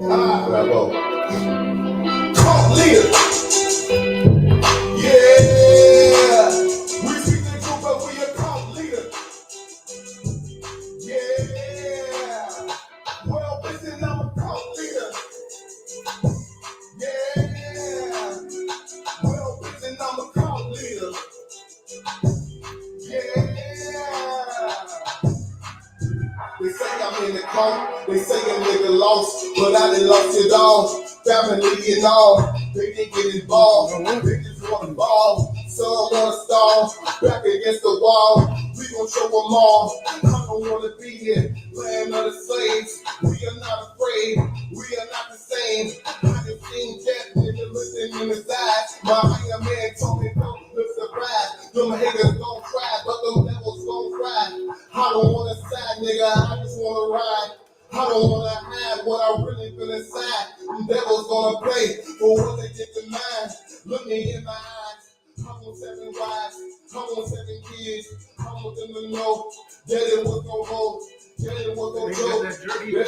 Bravo. Cult leader. Yeah. We speak the truth, but we a cult leader. Yeah. Well, listen, I'm a cult leader. Yeah. Well, listen, I'm a cult leader. Yeah. They say I'm in the cult. They say a nigga lost, but I done lost it all. Family and all, they didn't get involved. They just want to ball. Some want to stall. Back against the wall. We gon' show them all. I don't wanna be here. Land of the slaves. We are not afraid. We are not the same. I can seen death, nigga, looking in his eyes. My higher man told me don't look surprised. Them haters gon' cry, but them devils gon' cry. I don't wanna side, nigga. I just wanna ride. I don't wanna hide what I really feel inside. Them devils gonna pay for what they get denied. Look me in my eyes. I want 7 wives. I want 7 kids. I want them to know that it was no hold. That it was no joke. That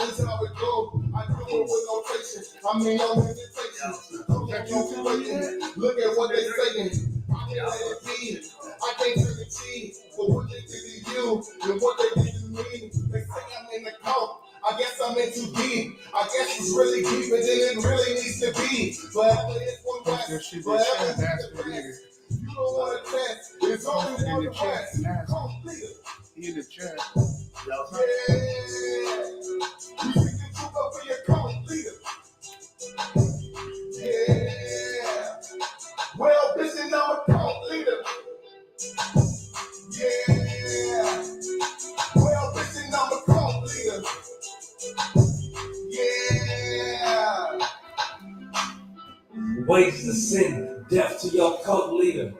is how it goes. I do it with no patience. I mean no hesitation. Come on, you waiting. Look at what they saying. I can't let it be. I can't turn the cheese for what they did to you and what they did to me. They say I'm in the cult. I guess I'm in too deep. I guess it's really deeper than it really needs to be. Forever it's one west. Forever it's the best. You don't want to test. It's only one west. Cult leader. In the chat. Yeah. We speak the truth over your cult leader. Yeah. Well, listen, I'm a cult leader. Yeah. Well, listen, I'm a cult leader. Yeah. Wages of sin, death to your cult leader.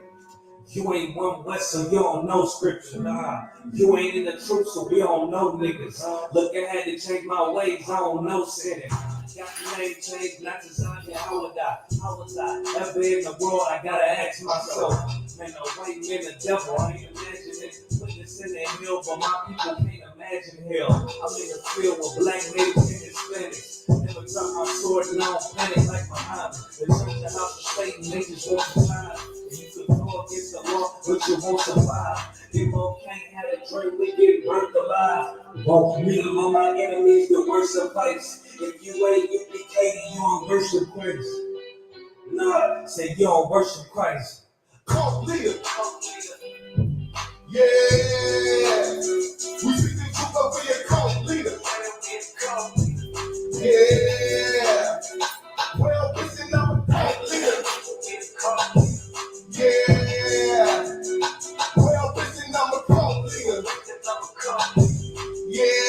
You ain't one West, so you don't know scripture. Nah, you ain't in the truth, so we don't know niggas. Look, I had to change my ways, I don't know sinning. Got the name changed, not to Zanya, how would I? How was I ever in the world? I gotta ask myself. Man, the white man, the devil, I ain't imagining witness in that hill, but my people can't imagine hell. I'm in the field with black natives and Hispanics. Never drop my sword and I don't panic like Muhammad. The church, the house of Satan, they just want the time. And you could go against the law, but you won't survive. People can't have a drink, we get burnt alive. Won't me among my enemies, the worst advice. If you ain't UPK, you don't worship Christ. Nah, say you don't worship Christ. Cult leader. Yeah. We speak the truth over your cult leader. Yeah. Well, listen, I'm a cult leader. Yeah. Well, listen, I'm a cult leader. Yeah.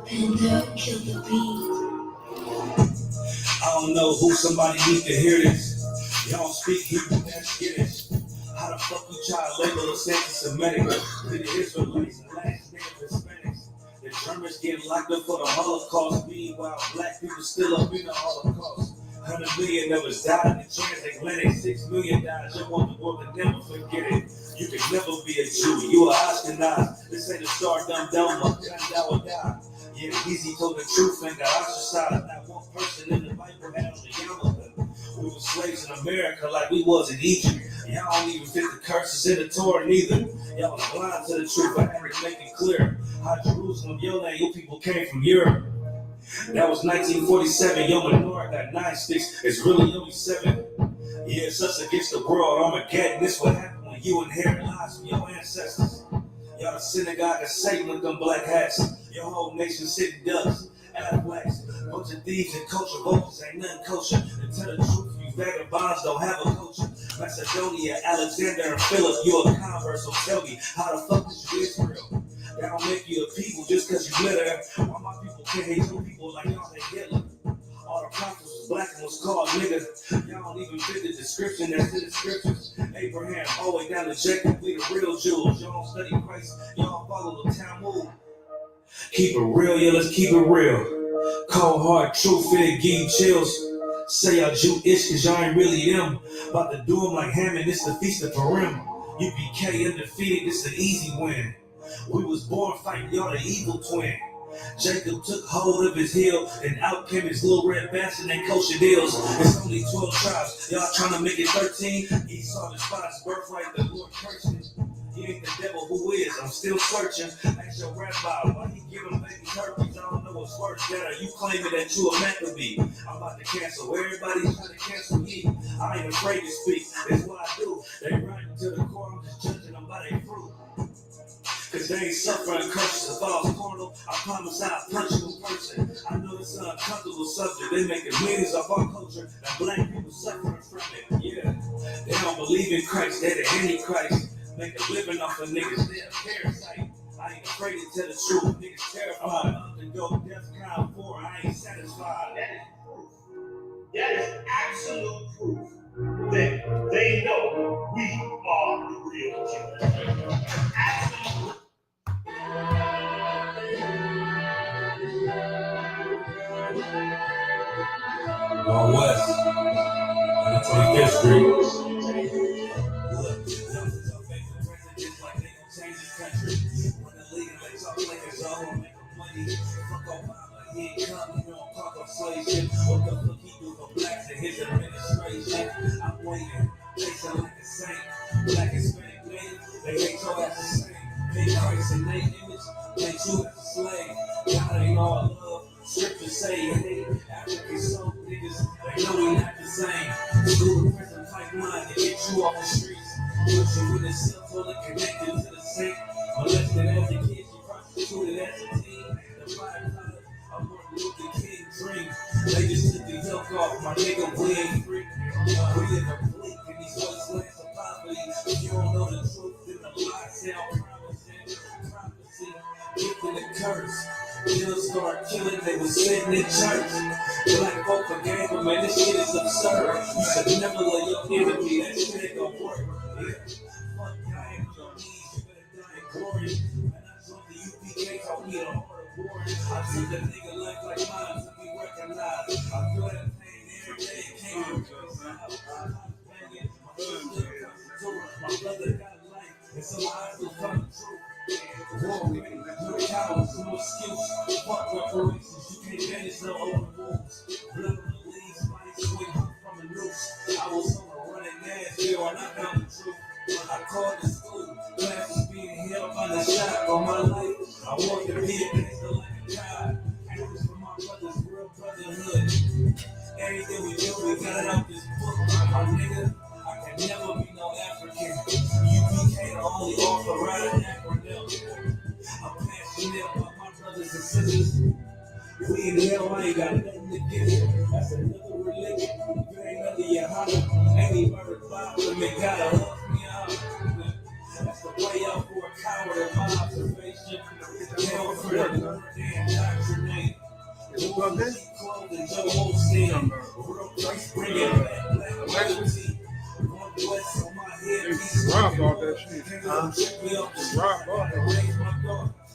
And they'll kill the beat. I don't know who somebody needs to hear this. Y'all speak Hebrew, that's Yiddish. How the fuck you try to label us anti-Semitic? To the Israelites and last name Hispanics. The Germans get locked up for the Holocaust. Meanwhile, black people still up in the Holocaust. 100 million of us died in the transatlantic. 6 million died. You want the world to never forget it. You can never be a Jew. You are Ashkenaz. This ain't a star dumb dumb. Die. Yeah, Easy told the truth and got ostracized. Not one person in the Bible had on the yellow. We were slaves in America like we was in Egypt. Y'all don't even fit the curses in the Torah neither. Y'all was blind to the truth, but I had to make it clear. How Jerusalem, your name, your people came from Europe. That was 1947. Your menorah got 9 sticks. It's really only 7. Yeah, it's us against the world. Armageddon. This what happened when you inherit lies from your ancestors. Y'all the synagogue of Satan with them black hats. Your whole nation sitting ducks, Aflacs, bunch of thieves and culture voters ain't nothing kosher. To tell the truth, you vagabonds don't have a culture. Macedonia, Alexander, and Philip, you a convert, so tell me, how the fuck is you Israel? That don't make you a people just cause you glitter. Why my people can't hate your people like y'all hate Hitler? All the prophets was black and was called nigga. Y'all don't even fit the description that's in the scriptures. Abraham, all the way down to Jacob, we the real Jews. Y'all don't study Christ, y'all follow the Talmud. Keep it real, yeah, let's keep it real. Cold hard truth, it give you chills. Say y'all Jewish cause y'all ain't really them. About to do them like Hammond, it's the feast of Purim. UPK undefeated, it's an easy win. We was born fighting, y'all the evil twin. Jacob took hold of his heel, and out came his little red bastard named Kosher Deals. It's only 12 tribes, y'all trying to make it 13. Esau despised birthright, the Lord cursed him. He ain't the devil, who is? I'm still searching. Ask your rabbi, why he give him baby herpes? I don't know what's worse, that or you claiming that you a Maccabee. I'm about to cancel, everybody's trying to cancel me. I ain't afraid to speak, that's what I do. They run to the court, I'm just judging them by their fruit. Cause they ain't suffering curses. If I was carnal, I promise I'd punch you in person. I know it's an uncomfortable subject. They making millions of our culture, and black people suffering from it. Yeah, they don't believe in Christ, they're the Antichrist. Make a living off of niggas, they're a parasite. I ain't afraid to tell the truth, niggas terrified. Up to go, death crown 4, I ain't satisfied. That is proof. That is absolute proof that they know we are the real killers. Absolute. Going west, on the 25th Street. Look, young stuff make the president like they gon' change this country. When the league they talk like it's all gonna make them money. Fuck Obama, he ain't coming, he don't talk on slave shit. What the fuck he do for blacks in his administration? I'm waiting, they sound like a saint. Black, Hispanic, native, they hate your ass the same. Big Christ in their image, they you as a slave. God ain't all love. Scriptures say hate African soul niggas, they know we not the same. School prison pipeline to get you off the streets. Put you in the cell phone and connected to the saint. Molested as a kid, you prostituted as a teen. The byproduct of Martin Luther King dream. They just took the yoke off, my nigga, we ain't free. We in the bleak in these wastelands of poverty. If you don't know the truth, then the lie sound promising. Prophecy, gifting the curse. Killers start killing, they was sitting in church. Black folk forgave them, man, this shit is absurd. You should never let your enemy, that shit ain't gonna work. Yeah. Fuck dying on your knees, you better die in glory. And I joined the UPK, taught me the art of war. I took a nigga life like mine to be recognized. I feel that pain every day, it can't be reconciled. I'm banging, my sister my brother got life, and so I still find the truth. War with me, no cowards, no excuse. Fuck reparations, you can't manage no open rules. Blood on the leaves, body swing from a noose. I was on a running Nashville and I found the truth. I called the school, classes being held by the shot on my life. I want to be a gangster like a child. And it was for my brother's real brotherhood. Everything we do, we got it out this book. My nigga, I can never be no African. UPK the only authorized acronym. I'm passionate about my brothers and sisters. We in hell, I ain't got nothing to give. That's another religion. You ain't under your honor. Ain't even murdered by them. They gotta help me out. That's the way out for a coward in my observation. Hell for the word and indoctrinate. The one that keep clothing Joe Holstein. Real place, bring it back. Black loyalty. West on my head. Rob bought that shit. Rob bought that.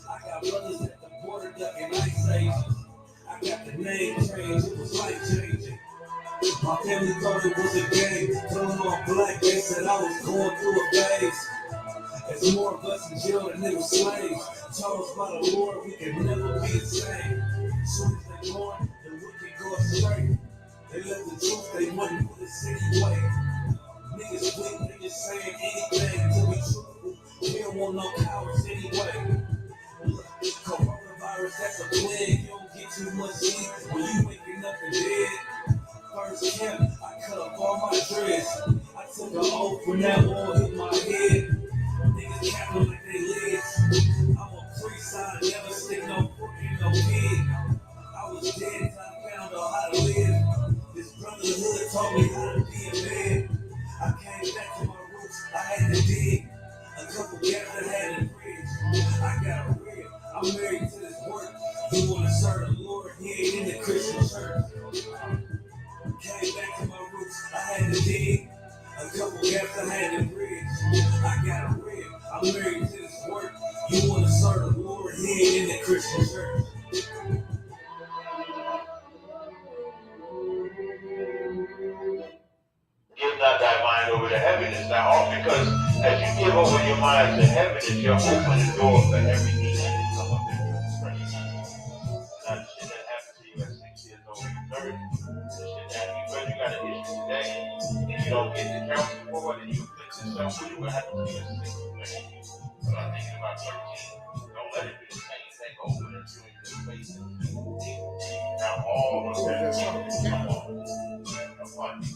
I got brothers at the border ducking ice ages. I got the name change, it was life changing. My family thought it was a game. Told them I'm black, they said I was going through a phase. There's more of us in jail than they were slaves. Told us by the Lord we can never be the same. Soon as they born, the wicked go astray. They let the truth, they wouldn't put us anyway. Niggas weak, niggas saying anything to be truthful. We don't want no cowards anyway. Look, coronavirus, that's a plague. You don't get too much sleep when you waking up and dead. First camp, I cut up all my dreads. I took an oath when that wall hit my head. Niggas capping like they legs. I'm a priest, I never stick no fork in no pig. I was dead until I found out how to live. This brotherhood taught me how to be He wanna serve the Lord, he ain't in the Christian church. Came back to my roots, I had to dig. A couple gaps I had to bridge. I got a rib, I'm married to this work. He wanna serve the Lord, he ain't in the Christian church. Give not thy mind over to heaviness. Now, all because as you give over your mind to heaviness, you're opening the door for every need to come up in your expression. Now, the shit that happened to you at 6 years old and 30, the shit that because you got an issue today, and you don't get the counseling for it, and you fix yourself with it, what happens to you at 6 years? So I'm thinking about 13. Don't let it be the same thing over and through in your face. Now, all of that come upon you.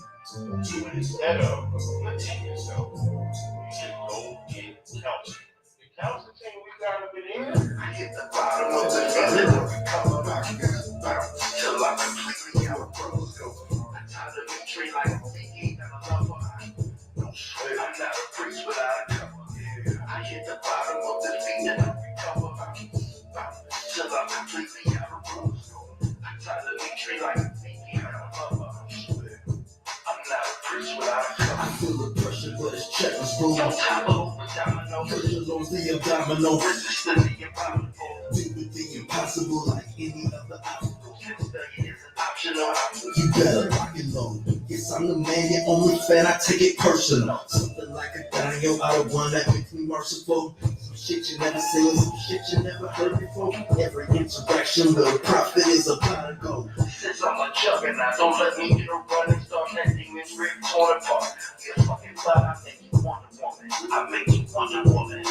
But instead of afflicting yourself, you should go get counseling. The counseling team we got up in here, I hit the bottom of the valley, come back till I completely out of bros go. I tie the new tree like a tiki and a lover. Don't sweat, I'm not a priest without a cover. I hit the bottom of the feet and I recover. Till I'm completely out of bros go. I tie the new tree like a tiki and a lover. I feel the pressure, but it's checkers, bro. Pressure on the abdominal. Deal with the impossible like any other obstacle. You better rock it low. Yes, I'm the man, your only fan, I take it personal. Something like a Daniel out of one that makes me merciful. Some shit you never seen, some shit you never heard before. Every interaction, little prophet is about to go. Since I'm a juggernaut, don't let me get a running start. That demon's ripped, torn apart. You're fucking fly, I make you want a woman. I make you want a woman.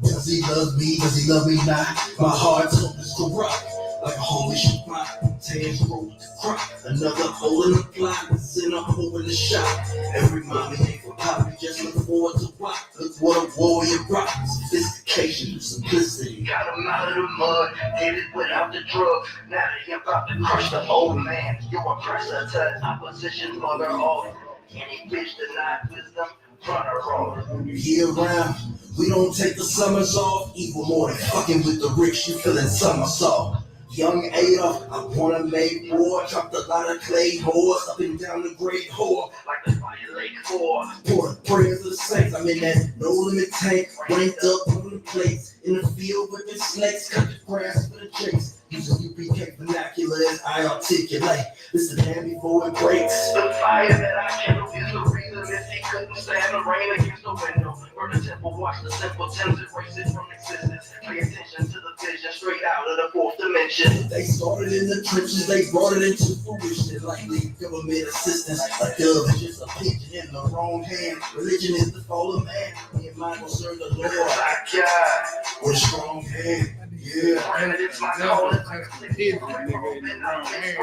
Does he love me? Does he love me not? My heart's hope is to rock. Like a holy shit rock. Tears roll to cry. Another hole in the plot. Send a hole in the shot. Every mommy ain't for poppy. Just look forward to rock. Look what a warrior rock. Sophistication, simplicity. Got him out of the mud. Did it without the drugs. Now they about to crush the old man. You're a oppressor to opposition, mother all. Any bitch denied wisdom, run her off. Year round, we don't take the summers off. Even more than fucking with the rich, you feeling somersault. Young Adolf, I wanna make war. Dropped a lot of clay whores up and down the great whore. Like the fire lake for. Pour the prayers of the saints. I'm in that no limit tank. Ranked up on the plates. In the field with the snakes. Cut the grass for the chase. Using UPK vernacular as I articulate. This is hand before it breaks. The fire that I kindle is the reason Missy couldn't stand the rain against the window. Where the temple watch the simple Thames erase it from existence. Pay attention to the vision straight out of the fourth dimension. They started in the trenches, they brought it into fruition. Like the government assistance. A dove is just a pigeon in the wrong hand. Religion is the fall of man. Me and mine will serve the Lord. My God. With a strong hand. Yeah. And it's my calling. Hit the nigga in the wrong hand.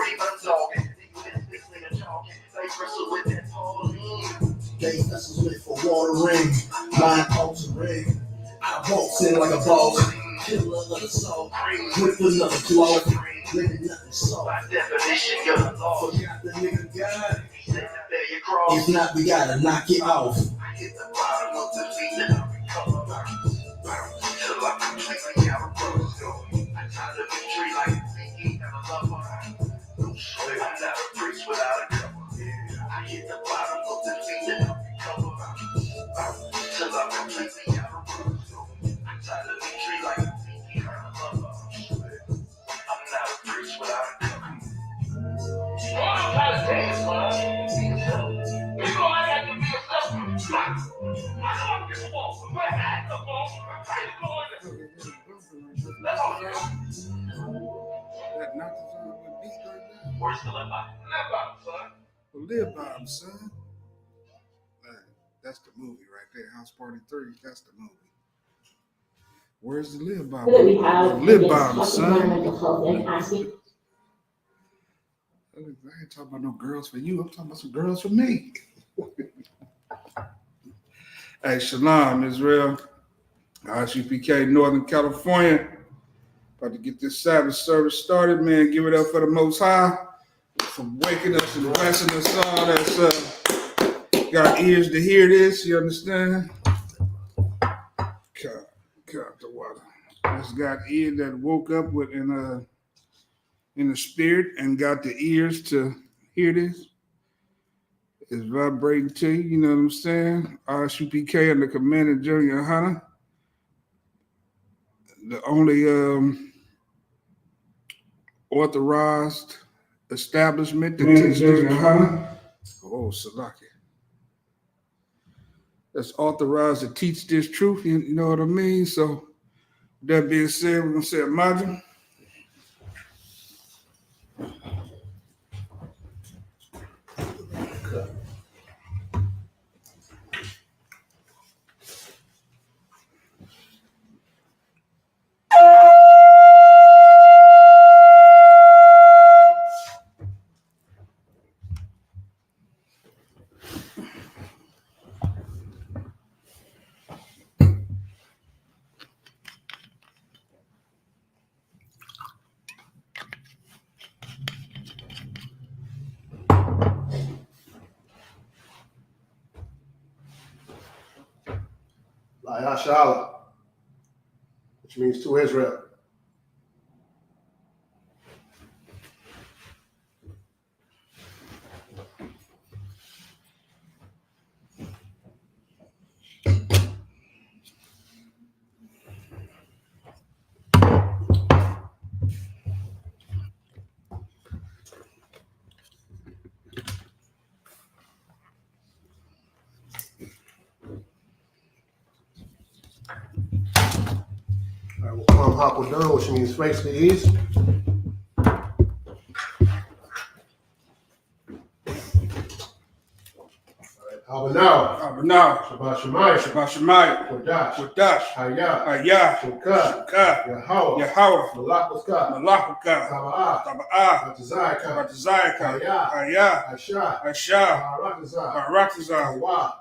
They vessels meant for watering, mind altering. I walks in like a boss, killer of the soul, with another claw, living nothing soft. By definition, you're the law. Forgot the nigga God. He said to bear your cross. If not, we gotta knock it off. I hit the bottom of the feet and I recover. Till I'm completely out of brothers go. I tie the tree like a tiki and a lover. I'm not a priest without a cover. I hit the bottom of the feet and I recover. Till I'm completely out of brothers go. I tie the tree like a tiki and a lover. I'm not a priest without a cover. Oh, I'm trying to dance, man. Be yourself. You know I got to be yourself. I don't give a fuck. My hat up on. That's all you know. That knocked us on with beat right there. Where's the left eye? Left eye, son. Well, live by him, son. That's the movie right there. House Party 3. That's the movie. Where's the live by him? That we have Live by him, against son. environmental health and asking. I ain't talking about no girls for you. I'm talking about some girls for me. Hey, Shalom, Israel. ICPK, Northern California. About to get this Sabbath service started, man. Give it up for the Most High for waking us and blessing us all that's got ears to hear this. You understand? God, the water. that's got ears that woke up with in the spirit and got the ears to hear this. It's vibrating to you, you know what I'm saying? RSUPK and the Commander Junior Hunter. The only authorized establishment that teaches oh, Salaki. That's authorized to teach this truth, you know what I mean? So, that being said, we're going to say imagine. Layashala, which means to Israel. All right, we'll come Hakodun, which means face to east. Abanau, Shabbat Shemayim, Shabbat Shemayim, Kodash, Kodash, Hayah, Hayah, Shukah, Shukah, Yahweh, Yahweh, Malakuska, Malachukah, Taba'ah, Taba'ah, Batazayaka, Batazayaka, Hayah, Hayah, Asha, Asha, Baratazah, Baratazah, Kawa,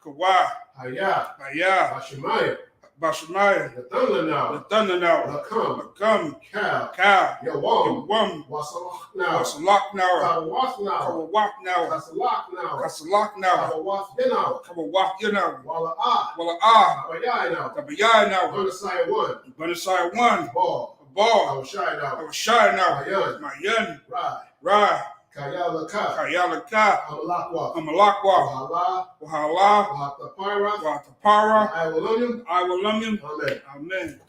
Kawa, Hayah, Hayah, Bashemayim, Bashemayim, the thunder the now, thunder now, Lakam, Come, Cal, Cal, Yawam, Yawam, Wasalach now, Wasalak now, Kawawas now, Kawawak now, Kasalak now, Kasalak now, Kawawas now, Kawawak now, Wala'ah, Wala'ah, Abayai now, Tabayai now, Gunasai 1, Bunasai 1, Ball, Ball, Awashai now, Awashai now, Mayan, Mayan, Rai, Ra, Kayalaka, Kayalaka, Amalakwa, Amalakwa, Wahala, Wahala, Wahatapara, Watapara, Iwalunium, Iwalumyum, Amen. Amen.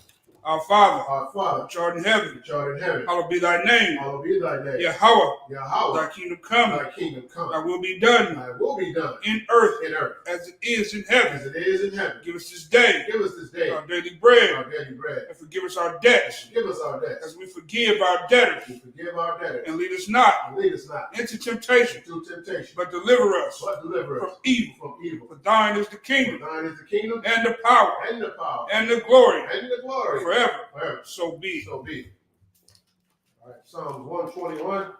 Our Father, Our Father, which art in heaven, which art in heaven, hallowed be thy name. hallowed be thy name. Yahweh, Yahweh, thy kingdom come, thy kingdom come, thy will be done thy will be done in earth in earth as it is in heaven. as it is in heaven. Give us this day Give us this day our daily bread, our daily bread. and forgive us our debts Give us our debts. as we forgive our debtors. We forgive our debtors. And lead us not And lead us not into temptation, into temptation, but deliver us but deliver from us evil. from evil. For thine is the For kingdom, thine is the kingdom, and the power, and the power, and the glory, and the glory, forever. forever. So be. So be. All right, Psalms 121.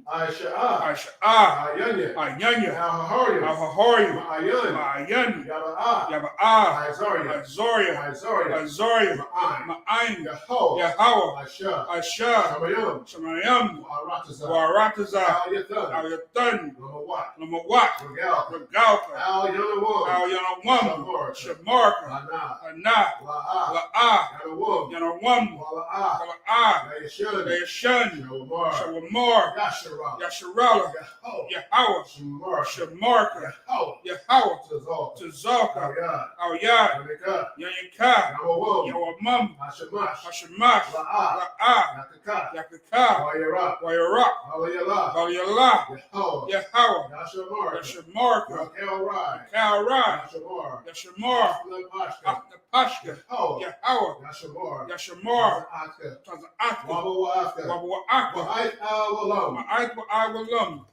Aisha'ah, Asha'ah, Ayanya, Ayanya, Al-Haharium, Al-Hahorim, Ma'ayan, Ma'ayan, Yaba'ah, Yaba'ah, Isaiah, Azoria, Isaiah, Azoria, Ma'an, Ma'ayin, Yahweh, Yahweh, Asha, Asha, Shamayam, Shemayim, Aratazah, Waratazah, Al-Yathan, Al-Yathan, Lamawat, Lamawat, Regal, Regalka, Al-Yanawam, Al-Yanawam, Shamarka, Ana, Ana, La'ah, La'ah, Yanawam, Yanawam, Wala'ah, Wala'ah, Yashan, Leishan, Shawamar, Shawamar, Yashara, Yasharala, Yahweh, Yahweh, Shemar, Shamarka, Yahweh, Yahweh, Tazal, Tazalka, Ayah, Al-Yad, Yanika, Yanka, Yawawam, Yawamam, Hashamash, Hashemash, La'ah, La'ah, Yakaka, Yakaka, Wayara, Wayarak, Alayala, Balyalah, Yahweh, Yahweh, Yashamar, Yashamarka, Yakelrai, Kalrai, Yashamar, Yashamar, Aslapashka, Aknapashka, Yahweh, Yahweh, Yashamar, Yashamar, Aska, Taza'aka, Wabawaka, Wabawa'aka, Wa'ait Awalam,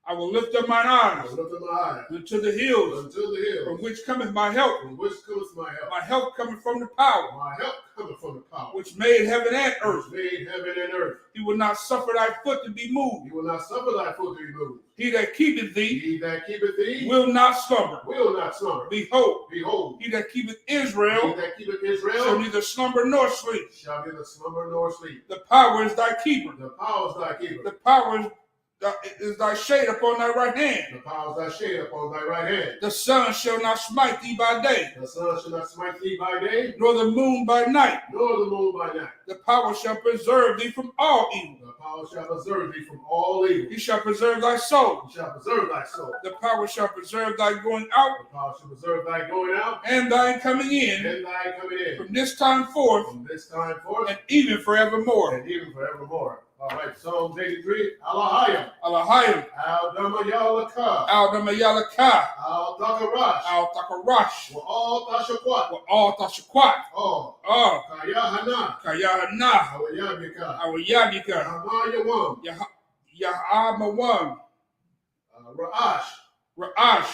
I will lift up mine I eyes will lift up my eyes unto the hills, until the from hills, which cometh my help. from which cometh my help. My help cometh from the power, My help cometh from the power, which made heaven and earth. which made heaven and earth. He will not suffer thy foot to be moved. He will not suffer thy foot to be moved. He that keepeth thee He that keepeth thee will not slumber. will not slumber. Behold, Behold, he that keepeth he Israel that keepeth shall Israel neither slumber nor sleep. shall neither slumber nor sleep. The power is thy keeper. The power is thy keeper. The power is is thy shade upon thy right hand. The power is thy shade upon thy right hand. The sun shall not smite thee by day, The sun shall not smite thee by day, nor the moon by night. nor the moon by night. The power shall preserve thee from all evil. The power shall preserve thee from all evil. He shall preserve thy soul. He shall preserve thy soul. The power shall preserve thy going out The power shall preserve thy going out and thy coming in and thy coming in. from this time forth From this time forth and even forevermore. and even forevermore. All right, Psalms 83. Alahayim. Alahayim, Al Damayalaka. Al Damayalaka, Al Takarash. Al Takarash, Wa all Tashakwat. wa all Tashakwat, All. all Kayahana. Kayahana, Awayabika. Awayabika, Hamayawam. Yahamawan, Ra'ash. Ra'ash,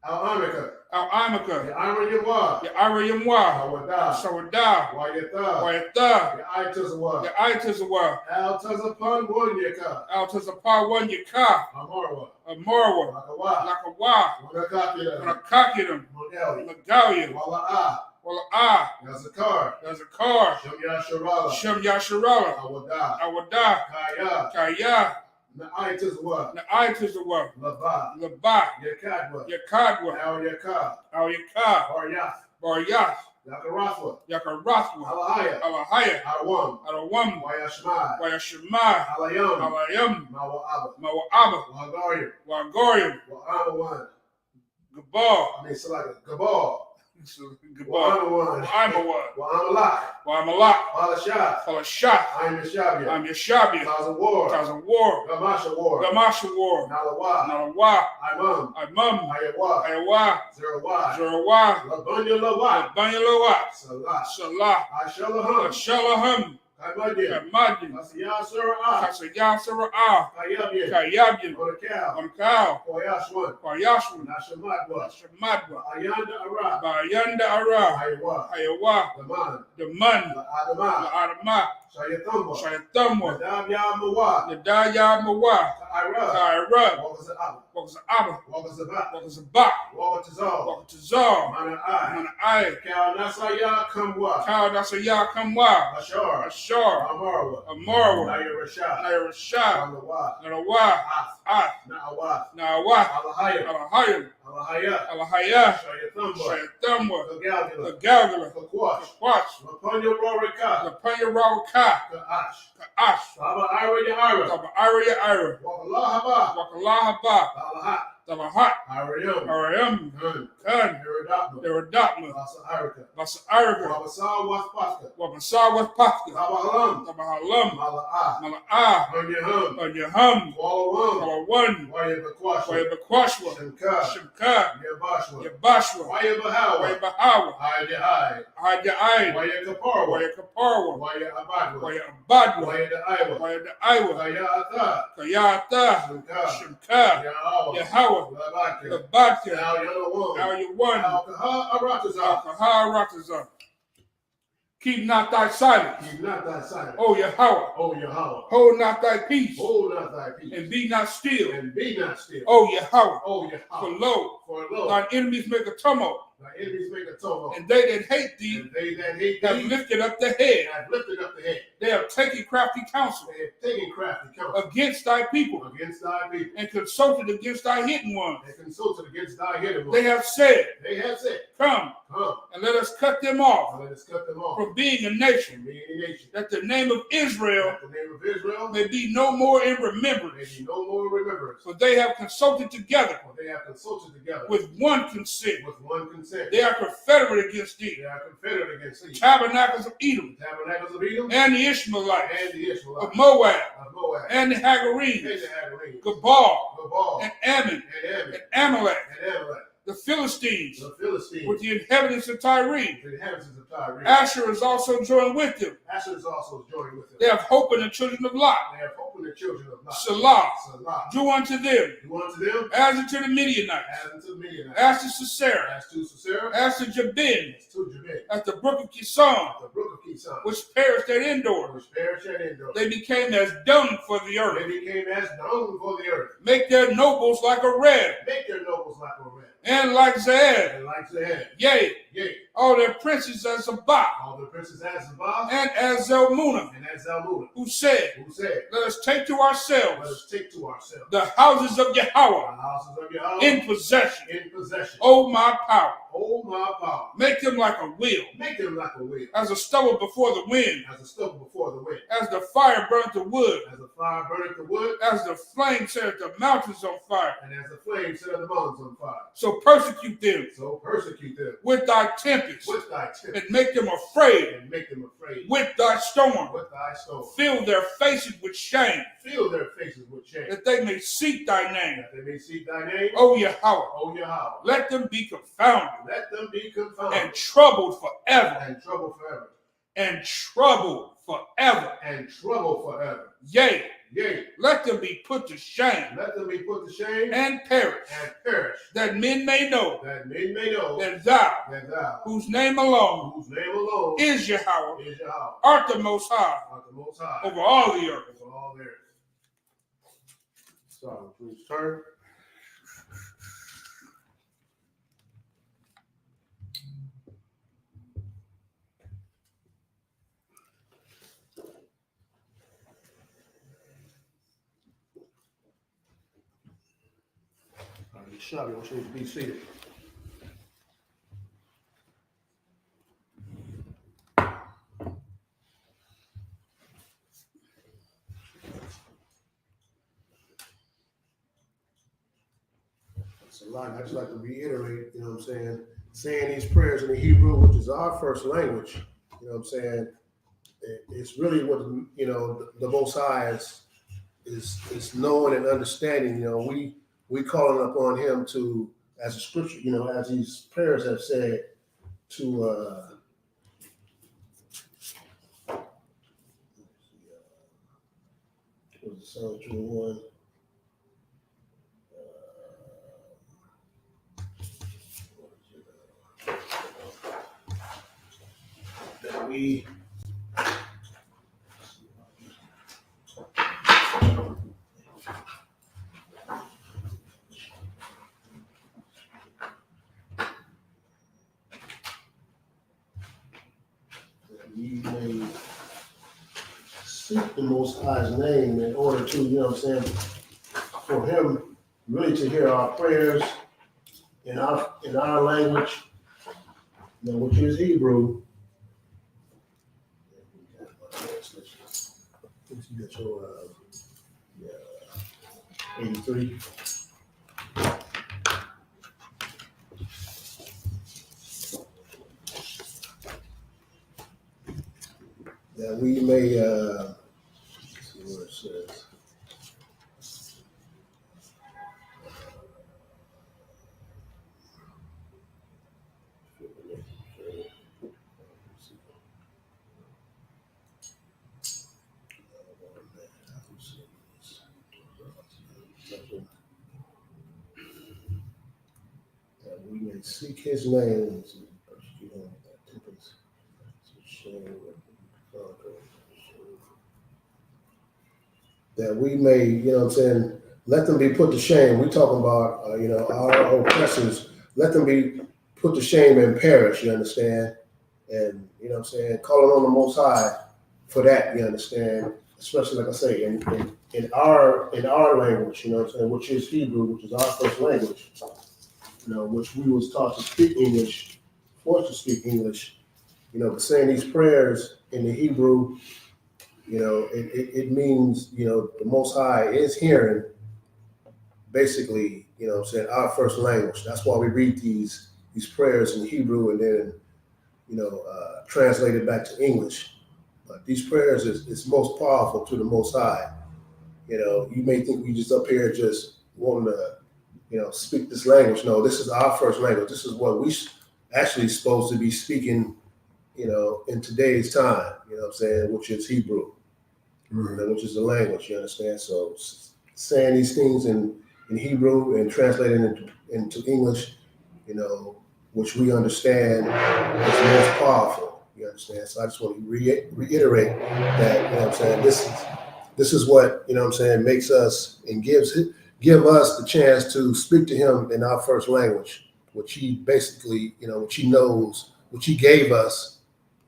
Al-Amika. Al Amaka, Ya'amayamwa. Ya'arayamwa, Awada. Sawadah, Wayata. Wayatha, Ya'aitazawa. Ya'aitazawa, Al Tazapan Wanyaka. Al Tazapah, Yaka, Amarwa. Amarwa, Lakawa. Lakawa, Wanakakira. Wanakakidim, Mogali. Magalia, Wala'a. Wala'ah, Yazakar. Yazakar, Shamyasharala. Shem Yasharala, Awada. Awadah, Kaya. Kaya, Na'aitazwa. Na'aitazawa, Lava. Labat, Yakadwa. Yakadwa, Al Yaka. Al Yakah, Baryath. Baryath, Yakarathwa. Yakarathwa, Alahaya. Alahaya, Alawam. Alawam, Wayashmai. Wayashema, Alayam. Alayam, Mawa'aba. Mawa'aba, Wahagaryam. Wagorium, Wa'amawan. Gabal, It's like a Gabal. Gabal, Wa'amawan. Imawan, Wa'amalak. Wamalak, Walashat. Falashat, I'm Yashabia. I'm Yashabia, Cause of war. Thousand War, Gamasha war. Gamasha War, Nalawa. Nalawa, Imam. Imam, Ayawa. Ayawa, Zerawa. Zerawa, Labunya Lawa. Banyalawa, Salah. Salah, Ashalaham. Shalaham, Kaimadia. Kamadi, Asiyah Sarah. Kasayah Sara'ah, Kayabia. Kayabin, On the cow. on Kal, Koyashwan. Kwayashwan, Nashamatwa. Shamadwa, Ayanda Ara. Bayanda Ara, Ayawa. Ayawa, Laman. the Man, Adama. Adama, Shayatumba. Shayatamwa, Nadabya Mawa. the Daya Mawa, Ira. Kaira, Walkers of Abba. Walkers of Abba, Walkers of Abba. Walkers of Bak, Walkers of Zal. Walkers of Zar, Mana I. Mana Ai, Cal Nasaya Kamwa. Kal Nasaya Kamwa, Ashar. Ashar, Amarwa. Amarwa, Naya Rashad. Naira Rashad, Alawa. Narawa, Af. Ath, Na'awa. Nawa, Alahaya. Alahayim, Alahaya. Alahaya, Shayathamba. Shayatamwa, Kagalgula. the Galgala, Kakwash. Watch, Lapunya Rorika. the Panya Rawaka, Kaash. Ka'ash, Baba Ira Ira. Taba Ira Ira, Wakalahaba. Wakalaha Ba, Alahat. Tabahat, Ariam. Ariam, Kun. Kun, Iridapma. Eridapma, Basa Irika. Basa Irika, Wabasa Waspaka. Wabasa with Pafka, Baba Halam. Tabahalam, Mala'a. Mala'ah, Hanyaham. Banyaham, Walawam. Kalawan, Wayabakwashwa. Wayabakwashwa, Shimka. Shimka, Yabashwa. Yabashwa, Wayabahawa. Wayabahawa, Ayadai. Haja'ai, Wayakaparwa. Wayakaparwa, Wayabadwa. Wayabadwa, Wayadaiwa. Wayadaiwa, Kayata. Kayata, Shimka. Shimka, Yahweh. Yahawa, Labaka. Labatia, Al Yalawam. Al Yawan, Al-Kaha Aratazah. Al-Kahar Ratazah. Keep not thy silence, Keep not thy silence. O Yahweh. O Yahweh. Hold not thy peace, Hold not thy peace. and be not still, And be not still. O Yahweh. O For Yahweh. lo, For lo, thine enemies make a tumult, thy enemies make a tumult. and they that hate thee And they that hate have thee lifted up the head. have lifted up the head. They have taken crafty counsel They have taken crafty counsel against thy people, against thy people. and consulted against thy hidden ones. They consulted against thy hidden They ones. have said, They have said, come, come, and let us cut them off and let us cut them off from being a nation, from being a nation. that the name of Israel That the name of Israel may be no more in may remembrance. be no more remembrance. For they have consulted together For they have consulted together with one consent. with one consent. They are confederate against thee, They are confederate against thee. tabernacles of Edom, Tabernacles of Edom and the Ishmaelites, and the Ishmaelites of Moab, of Moab and the and Hagarenes, the Hagarenes, Gabal, Gabal and Ammon, and Ammon and Amalek, and Amalek, the Philistines, the Philistines, with the inhabitants of Tyre. the inhabitants of Tyre. Asher is also joined with them. Asher is also joined with them. They have hope in the children of Lot. They have hope in the children of Lot. Salah, Salah. do unto them, Do unto them as unto the Midianites, as unto Midianites, as to Sisera, as to Sisera, as to Jabin, as to Jabin, at the brook of Kison, the brook of Kison, which perished at Endor. which perished at Endor. They became as dung for the They earth. became as dung for the earth. Make their nobles like a red, Make their nobles like a red. And like Zaed, and like Zaed, yea, yea, all their princes as Zabah, all the princes as Zabah, and as Zalmunna, and as Zalmunna, who said, who said, let us take to let ourselves us take to ourselves the houses of Yahweh the houses of Yahweh in possession. in possession. O my power, Oh, my power. make them like a wheel, Make them like a wheel, as a stubble before the wind, as a stubble before the wind, as the fire burnt the wood, as the fire burneth the wood, as the flame set the mountains on fire. and as the flame set the mountains on fire. So persecute them So persecute them with thy tempest, with thy temper, and make them afraid and make them afraid with thy storm. with thy stone. Fill their faces with shame, Fill their faces with shame, that they may seek thy name, that they may seek thy name, O Yahweh. O Yahweh. Let them be confounded Let them be confounded and troubled forever, and troubled forever, and troubled forever. and troubled forever. Yea, Yea, let them be put to shame let them be put to shame and perish, and perish, that men may know that men may know that thou, that thou, whose name alone whose name alone is Yahweh, is Yahweh, art the most high art the Most High over all the earth. over all the earth. So, please turn. Shop, you want you to be seated. It's a lot. I just like to reiterate, you know what I'm saying these prayers in the Hebrew, which is our first language, you know what I'm saying? It's really what, you know, the Most High is knowing and understanding. You know, we calling upon him to, as a scripture, you know, as these prayers have said, to was it Psalm 21? That we may seek the Most High's name in order to, you know what I'm saying, for him really to hear our prayers in our language, you know, which is Hebrew. You got your 83. That we may see what it says. That we may seek his name. That we may, you know what I'm saying, let them be put to shame. We talking about, you know, our oppressors, let them be put to shame and perish, you understand? And, you know what I'm saying, calling on the Most High for that, you understand? Especially, like I say, in our language, you know what I'm saying, which is Hebrew, which is our first language, you know, which we was taught to speak English, forced to speak English, you know, but saying these prayers in the Hebrew, you know, it means, you know, the Most High is hearing, basically, you know what I'm saying, our first language. That's why we read these prayers in Hebrew and then, you know, translate it back to English. But these prayers is most powerful to the Most High. You know, you may think we just up here just wanting to, you know, speak this language. No, this is our first language. This is what we actually supposed to be speaking, you know, in today's time, you know what I'm saying, which is Hebrew, which is the language, you understand? So saying these things in Hebrew and translating it into English, you know, which we understand is most powerful, you understand? So I just want to reiterate that, you know what I'm saying, this is what, you know what I'm saying, makes us and give us the chance to speak to him in our first language, which he basically, which he knows, which he gave us,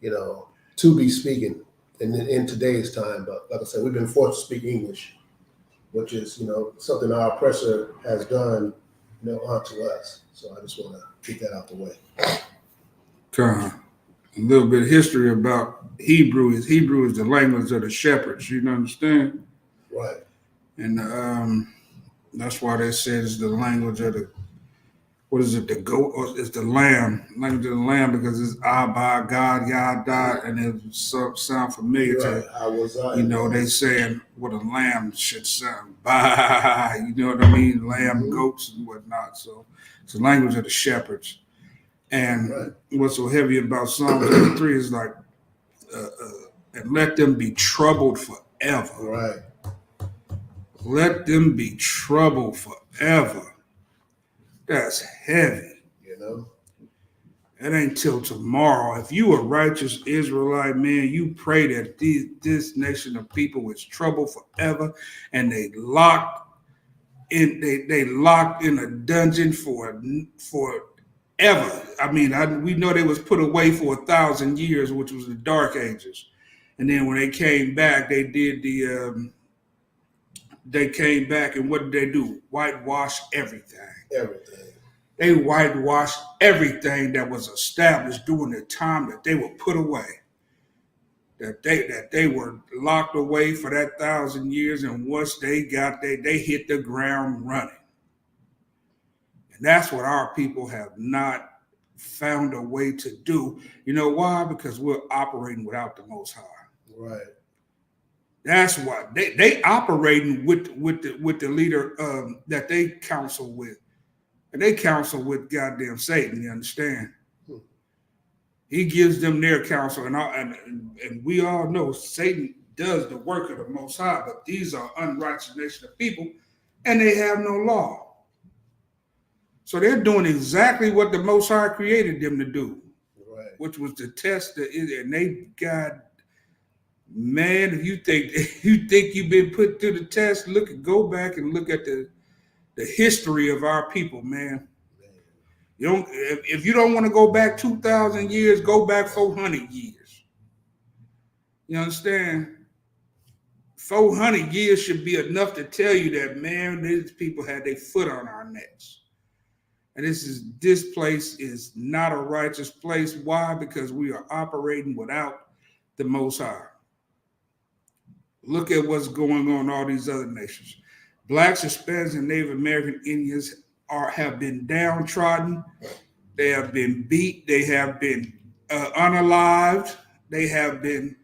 to be speaking in today's time. But like I said, we've been forced to speak English, which is, something our oppressor has done, onto us. So I just want to get that out the way. A little bit of history about Hebrew is the language of the shepherds. You understand? Right. And that's why they say it's the language of the, what is it, the goat, or it's the lamb, language of the lamb, because it's Abba, God, Yada, and it sound familiar to, they saying what a lamb should sound, bah, you know what I mean, lamb, goats, and whatnot. So it's the language of the shepherds. And what's so heavy about Psalm 33 is like, and let them be troubled forever. Right. Let them be troubled forever. That's heavy. It ain't till tomorrow. If you a righteous Israelite, man, you pray that this nation of people is troubled forever, and they locked in a dungeon for ever. I mean, we know they was put away for 1,000 years, which was the Dark Ages, and then when they came back, they did they came back, and what did they do? Whitewash everything. They whitewashed everything that was established during the time that they were put away. That they were locked away for that 1,000 years, and once they got there, they hit the ground running. And that's what our people have not found a way to do. You know why? Because we're operating without the Most High. Right. That's why they operating with the leader that they counsel with. And they counsel with goddamn Satan, you understand? He gives them their counsel, and we all know Satan does the work of the Most High, but these are unrighteous nation of people, and they have no law. So they're doing exactly what the Most High created them to do, which was to test and they got, man, if you think you've been put through the test, go back and look at the history of our people, man. You don't. If you don't want to go back 2,000 years, go back 400 years. You understand? 400 years should be enough to tell you that, man, these people had their foot on our necks. And this place is not a righteous place. Why? Because we are operating without the Most High. Look at what's going on in all these other nations. Blacks, Hispanics, and Native American Indians have been downtrodden. They have been beat. They have been unalived. They have been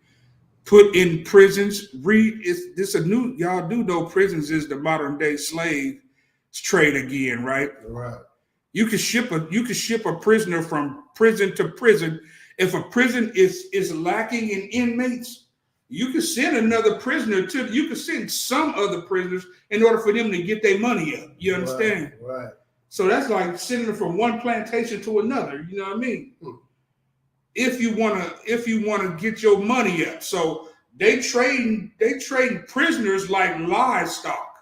put in prisons. Y'all do know prisons is the modern day slave trade again, right? Right. You can ship a prisoner from prison to prison. If a prison is lacking in inmates, you can send another prisoner you can send some other prisoners in order for them to get their money up. You understand? Right. So that's like sending them from one plantation to another. You know what I mean? If you wanna get your money up. So they trade prisoners like livestock,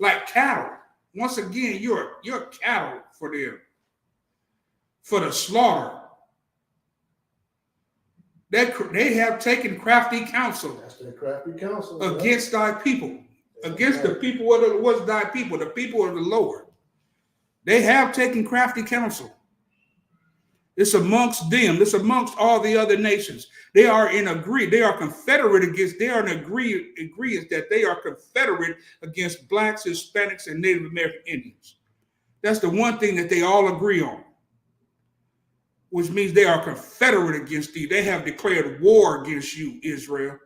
like cattle. Once again, you're cattle for them, for the slaughter. They have taken crafty counsel. That's their crafty counsel against thy people, against the people of thy people, the people of the Lord. They have taken crafty counsel. It's amongst them. It's amongst all the other nations. They are in agree. They are confederate against. They are in agreement that they are confederate against blacks, Hispanics, and Native American Indians. That's the one thing that they all agree on, which means they are confederate against you. They have declared war against you, Israel.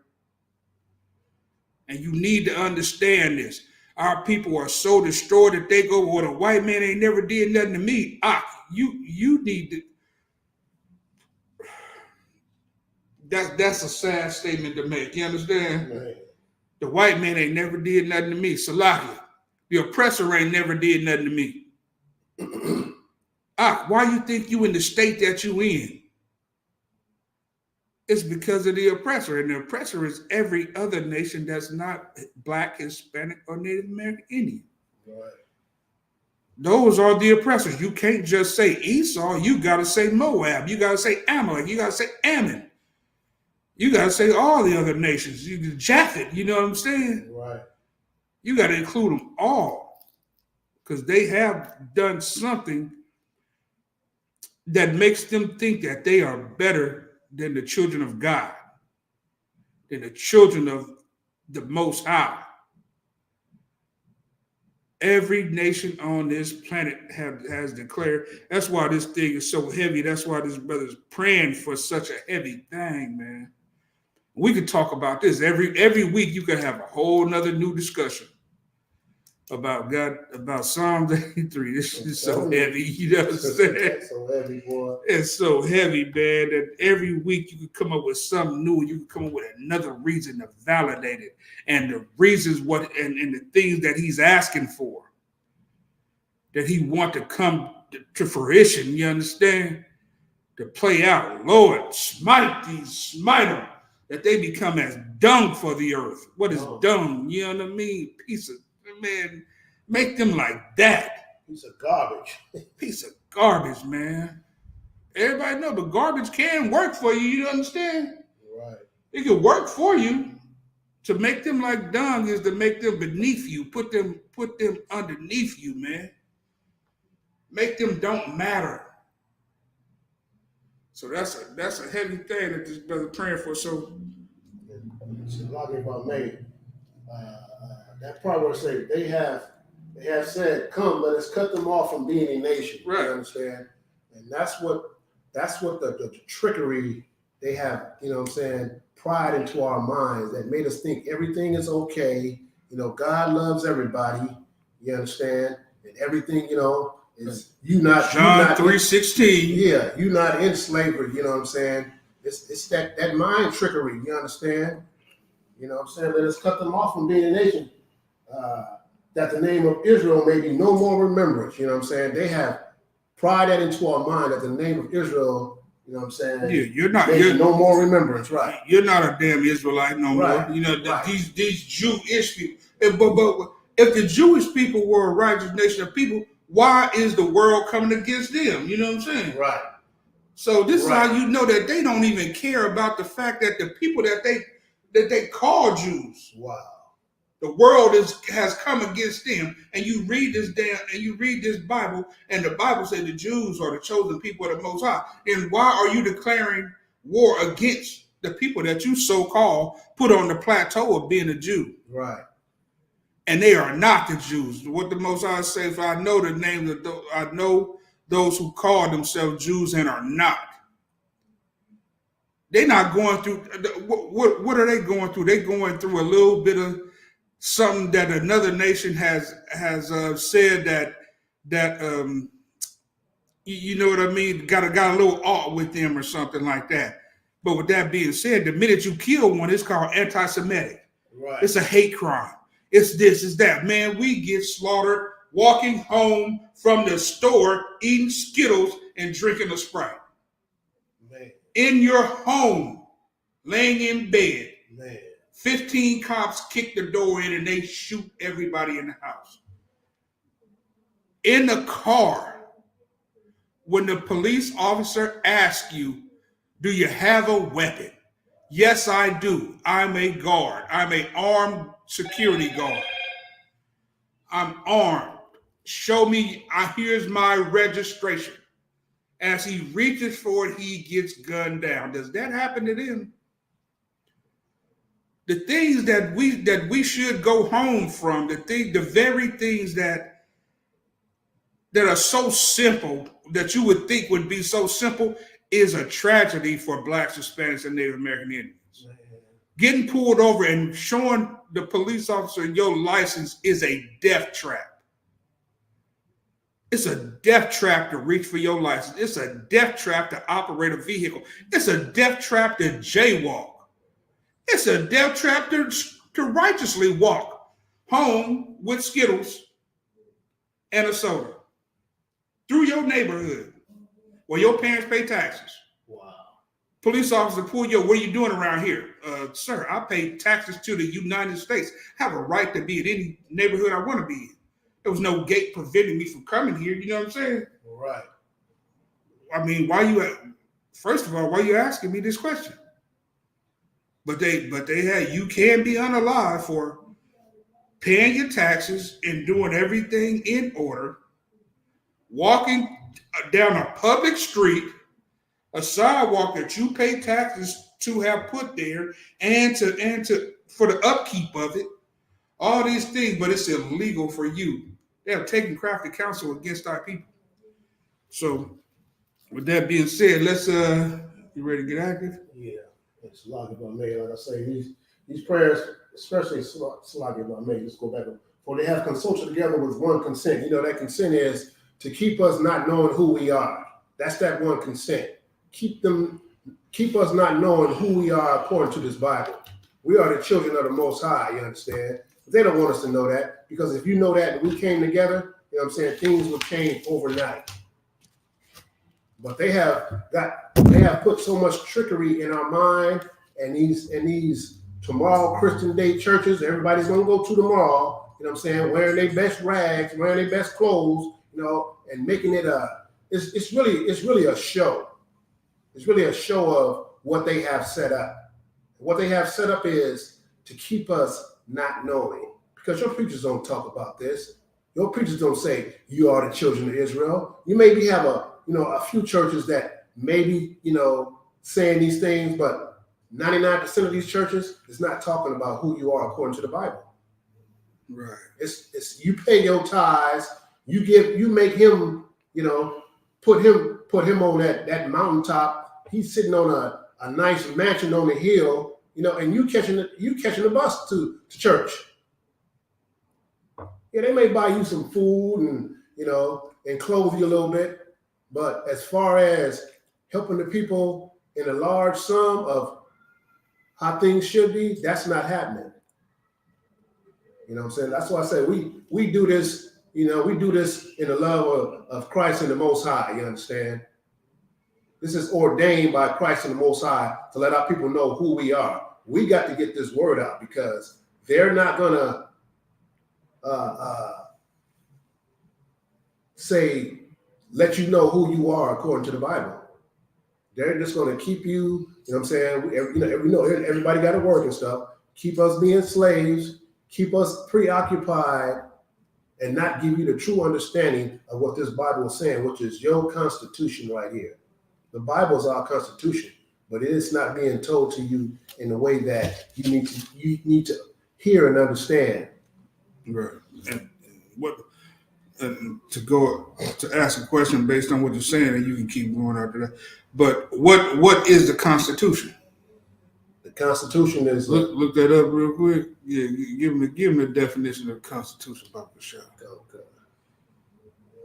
And you need to understand this. Our people are so destroyed that they go, well, the white man ain't never did nothing to me. You need to. That's a sad statement to make. You understand? Right. The white man ain't never did nothing to me. Salakia. The oppressor ain't never did nothing to me. Why you think you in the state that you in? It's because of the oppressor. And the oppressor is every other nation that's not black, Hispanic, or Native American Indian. Right. Those are the oppressors. You can't just say Esau. You got to say Moab. You got to say Amalek. You got to say Ammon. You got to say all the other nations. Japhet, you know what I'm saying? Right. You got to include them all because they have done something that makes them think that they are better than the children of God, than the children of the Most High. Every nation on this planet has declared. That's why this thing is so heavy. That's why this brother's praying for such a heavy thing, man. We could talk about this every week. You could have a whole nother new discussion about God, about Psalms 83. This is so heavy. You know what I'm saying? It's so heavy, boy. It's so heavy, man, that every week you could come up with something new. You could come up with another reason to validate it. And the reasons and the things that he's asking for, that he want to come to fruition, you understand? To play out. Lord, smite them, that they become as dung for the earth. What is dung? You know what I mean? Piece of, man, make them like that. Piece of garbage. Piece of garbage, man. Everybody know, but garbage can work for you, you understand? Right. It can work for you. To make them like dung is to make them beneath you, put them underneath you, man. Make them don't matter. So that's a heavy thing that this brother praying for. So, Like if I may, that part where it say they have said, "Come, let us cut them off from being a nation." Right. You understand? And that's what the trickery they have. You know what I'm saying? Pride into our minds that made us think everything is okay. You know, God loves everybody. You understand? And everything, you know, is John 3:16. Yeah, you're not in slavery. You know what I'm saying? It's that mind trickery. You understand? You know what I'm saying? Let us cut them off from being a nation. That the name of Israel may be no more remembrance. You know what I'm saying? They have pried that into our mind that the name of Israel, you know what I'm saying? Yeah, you're no more remembrance, right? You're not a damn Israelite no Right. more. You know, Right. these Jewish people. But if the Jewish people were a righteous nation of people, why is the world coming against them? You know what I'm saying? Right. So this is how you know that they don't even care about the fact that the people that they call Jews. Wow. The world has come against them, and you read this Bible, and the Bible says the Jews are the chosen people of the Most High. Then why are you declaring war against the people that you so-called put on the plateau of being a Jew? Right. And they are not the Jews. What the Most High says, I know the names of I know those who call themselves Jews and are not. They're not going through. What are they going through? They're going through a little bit of something that another nation has said that you know what I mean, got a little art with them or something like that. But with that being said, the minute you kill one, it's called anti-Semitic. Right. It's a hate crime. It's this, it's that. Man, we get slaughtered walking home from the store, eating Skittles and drinking a Sprite. Man. In your home, laying in bed. Man. 15 cops kick the door in and they shoot everybody in the house. In the car, when the police officer asks you, do you have a weapon? Yes, I do. I'm a guard. I'm an armed security guard. I'm armed. Show me, here's my registration. As he reaches for it, he gets gunned down. Does that happen to them? The things that we should go home from, the very things that are so simple, that you would think would be so simple, is a tragedy for Blacks, Hispanics, and Native American Indians. Man. Getting pulled over and showing the police officer your license is a death trap. It's a death trap to reach for your license. It's a death trap to operate a vehicle. It's a death trap to jaywalk. It's a death trap to righteously walk home with Skittles and a soda through your neighborhood where your parents pay taxes. Wow. Police officer pull you, what are you doing around here? Sir, I pay taxes to the United States. I have a right to be in any neighborhood I want to be in. There was no gate preventing me from coming here. You know what I'm saying? Right. I mean, first of all, why are you asking me this question? But they had, you can be unalive for paying your taxes and doing everything in order, walking down a public street, a sidewalk that you pay taxes to have put there, and to for the upkeep of it, all these things, but it's illegal for you. They have taken crafty counsel against our people. So, with that being said, let's you ready to get active? Yeah, it's Sloggy by me. Like I say, these prayers, especially Sloggy by me, let's go back. For they have consulted together with one consent. You know, that consent is to keep us not knowing who we are. That's that one consent. Keep us not knowing who we are according to this Bible. We are the children of the Most High, you understand? But they don't want us to know that, because if you know that and we came together, you know what I'm saying, things will change overnight. But they have put so much trickery in our mind, and these tomorrow Christian Day churches, everybody's gonna go to the mall, you know what I'm saying, wearing their best rags, wearing their best clothes, you know, and making it it's really a show. It's really a show of what they have set up. What they have set up is to keep us not knowing, because your preachers don't talk about this. Your preachers don't say you are the children of Israel. You maybe have a few churches that maybe, saying these things, but 99% of these churches is not talking about who you are according to the Bible. Right. It's you pay your tithes, you make him, put him on that mountaintop. He's sitting on a nice mansion on the hill, and you catching the bus to church. Yeah, they may buy you some food and clothe you a little bit. But as far as helping the people in a large sum of how things should be, that's not happening. You know what I'm saying? That's why I say we do this, we do this in the love of Christ and the Most High, you understand? This is ordained by Christ and the Most High to let our people know who we are. We got to get this word out, because they're not gonna let you know who you are according to the Bible. They're just going to keep you, what I'm saying? Everybody got to work and stuff. Keep us being slaves, keep us preoccupied, and not give you the true understanding of what this Bible is saying, which is your constitution right here. The Bible is our constitution, but it is not being told to you in a way that you need to hear and understand. Right. And to ask a question based on what you're saying, and you can keep going after that. But what is the Constitution? The Constitution is look that up real quick. Yeah, give me the definition of the Constitution, Dr. Shaw. Okay.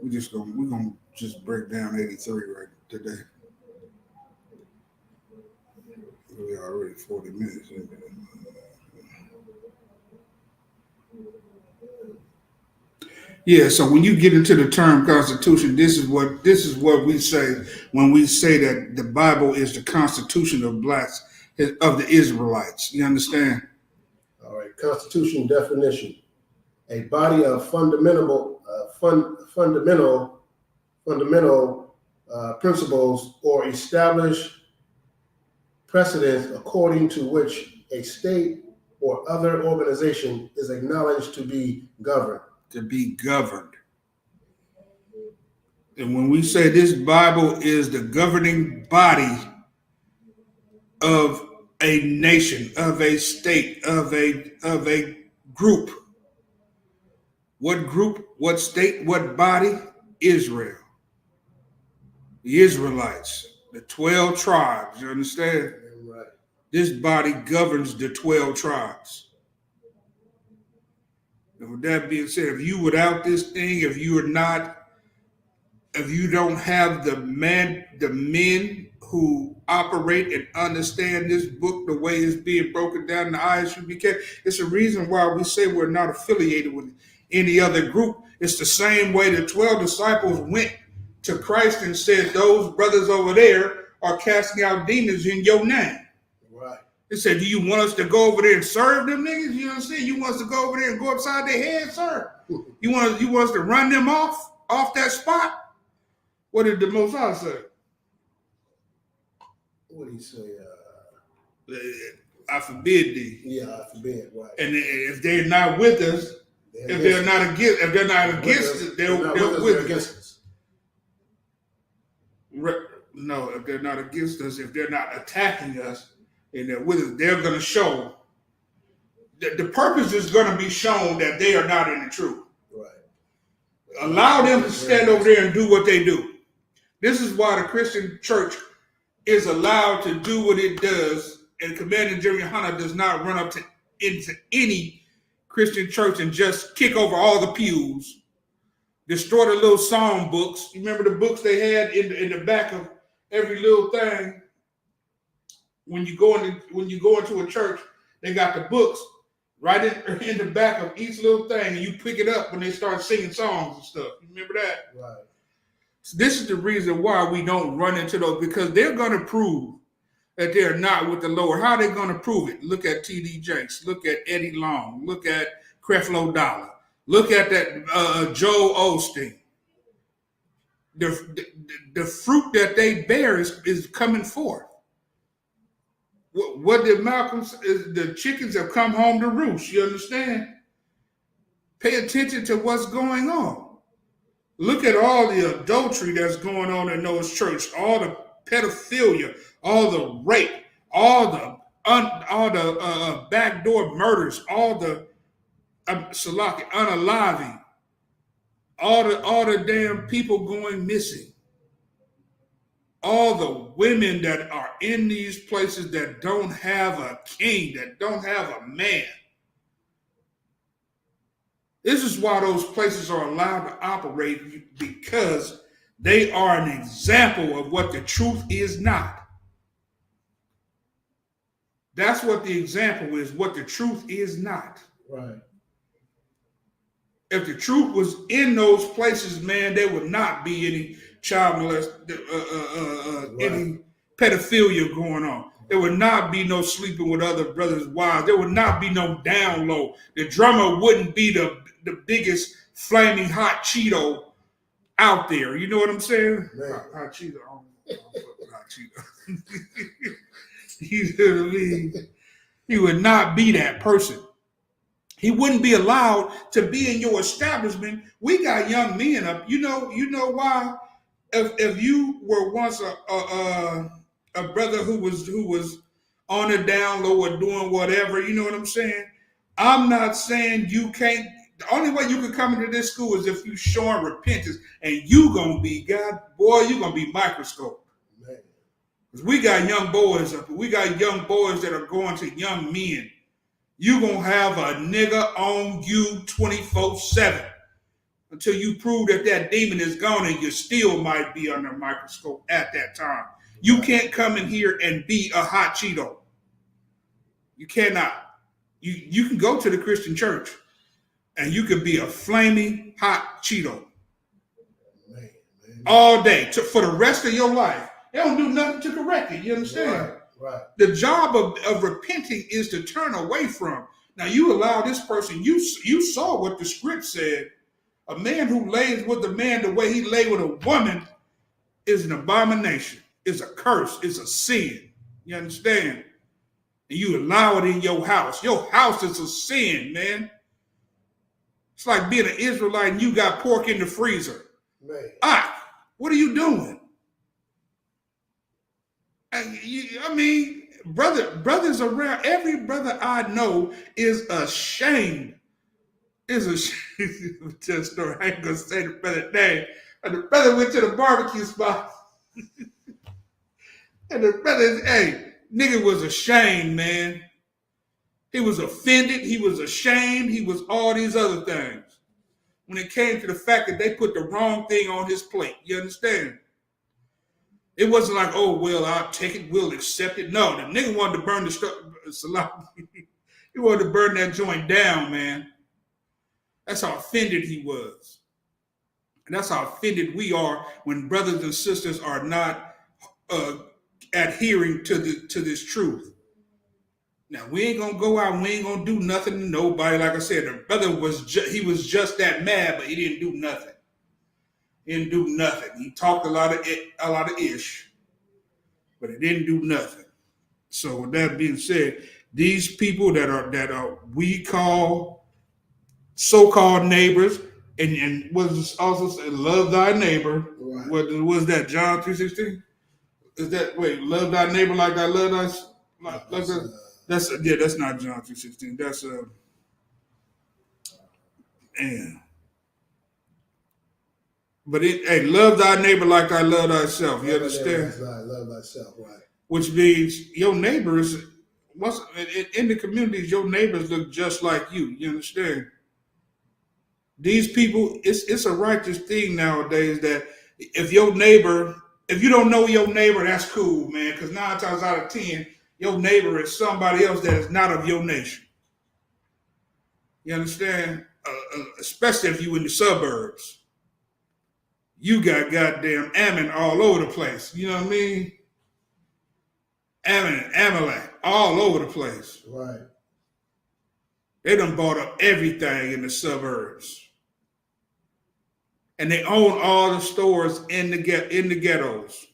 We're gonna just break down 83 right today. We're already 40 minutes in. Yeah, so when you get into the term Constitution, this is what we say when we say that the Bible is the Constitution of blacks, of the Israelites. You understand? All right. Constitution definition: a body of fundamental principles or established precedents according to which a state or other organization is acknowledged to be governed. To be governed. And when we say this Bible is the governing body of a nation, of a state, of a group. What group, what state, what body? Israel. The Israelites, the 12 tribes, you understand? Right. This body governs the 12 tribes. And with that being said, if you without this thing, if you don't have the men who operate and understand this book the way it's being broken down in the ISUBK, it's a reason why we say we're not affiliated with any other group. It's the same way the 12 disciples went to Christ and said, those brothers over there are casting out demons in your name. Right. They said, do you want us to go over there and serve them niggas? You know what I'm saying? You want us to go over there and go upside their head, sir? You want us to run them off that spot? What did the Most High say? What did he say? I forbid thee. Yeah, I forbid, right. And if they're not with us, if they're not against us, they're with us. No, if they're not against us, if they're not attacking us, and they're with us, they're going to show. The purpose is going to be shown that they are not in the truth. Right. Allow them to stand over there and do what they do. This is why the Christian church is allowed to do what it does, and Commander Jeremy Hunter does not run up into any Christian church and just kick over all the pews, destroy the little psalm books. You remember the books they had in the back of every little thing? When you go into a church, they got the books right in the back of each little thing, and you pick it up when they start singing songs and stuff. You remember that? Right. So this is the reason why we don't run into those, because they're going to prove that they're not with the Lord. How are they going to prove it? Look at T.D. Jakes. Look at Eddie Long. Look at Creflo Dollar. Look at that Joel Osteen. The fruit that they bear is coming forth. What did Malcolm say? The chickens have come home to roost. You understand? Pay attention to what's going on. Look at all the adultery that's going on in those churches, all the pedophilia, all the rape, all the backdoor murders, all the unaliving, all the damn people going missing. All the women that are in these places that don't have a king, that don't have a man. This is why those places are allowed to operate, because they are an example of what the truth is not. That's what the example is, what the truth is not. Right. If the truth was in those places, man, there would not be any child molestation, any pedophilia going on. There would not be no sleeping with other brothers' wives. There would not be no down low. The drummer wouldn't be the biggest flaming hot Cheeto out there. You know what I'm saying? Hot Cheeto. I don't fuck with hot Cheeto. You know what I mean? He would not be that person. He wouldn't be allowed to be in your establishment. We got young men up. You know why? If you were once a brother who was on the down low or doing whatever, you know what I'm saying? I'm not saying you can't. The only way you can come into this school is if you showing repentance, and you gonna be you gonna be microscope. Because we got young boys up. We got young boys that are going to young men. You gonna have a nigga on you 24/7 until you prove that demon is gone, and you still might be under a microscope at that time. You can't come in here and be a hot Cheeto. You cannot. You can go to the Christian church and you can be a flaming hot Cheeto all day for the rest of your life. They don't do nothing to correct it. You understand? Right. The job of repenting is to turn away from. Now you allow this person, you saw what the script said. A man who lays with a man the way he lay with a woman is an abomination, is a curse, is a sin. You understand? And you allow it in your house. Your house is a sin, man. It's like being an Israelite and you got pork in the freezer. Man. What are you doing? I mean, brothers around, every brother I know is ashamed. Tell a story. I ain't gonna say the brother's name. And the brother went to the barbecue spot. And the brother, nigga was ashamed, man. He was offended. He was ashamed. He was all these other things. When it came to the fact that they put the wrong thing on his plate. You understand? It wasn't like, oh, well, I'll take it. We'll accept it. No, the nigga wanted to burn the salami. He wanted to burn that joint down, man. That's how offended he was. And that's how offended we are when brothers and sisters are not adhering to this truth. Now we ain't gonna go out. We ain't gonna do nothing to nobody. Like I said, the brother he was just that mad, but he didn't do nothing. He didn't do nothing. He talked a lot of ish, but he didn't do nothing. So with that being said, these people that are we call so-called neighbors, and was also said, love thy neighbor. Right. What was that? John 3:16? Is that love thy neighbor like thy love thy that's not John 3:16. That's man. But love thy neighbor like thy love thyself. You understand? Love thyself, right? Which means your neighbors, in the communities, your neighbors look just like you. You understand? These people, it's a righteous thing nowadays that if you don't know your neighbor, that's cool, man. Because 9 times out of 10, your neighbor is somebody else that is not of your nation. You understand? Especially if you in the suburbs. You got goddamn Ammon all over the place. You know what I mean? Ammon, Amalek, all over the place. Right. They done bought up everything in the suburbs. And they own all the stores in the ghettos.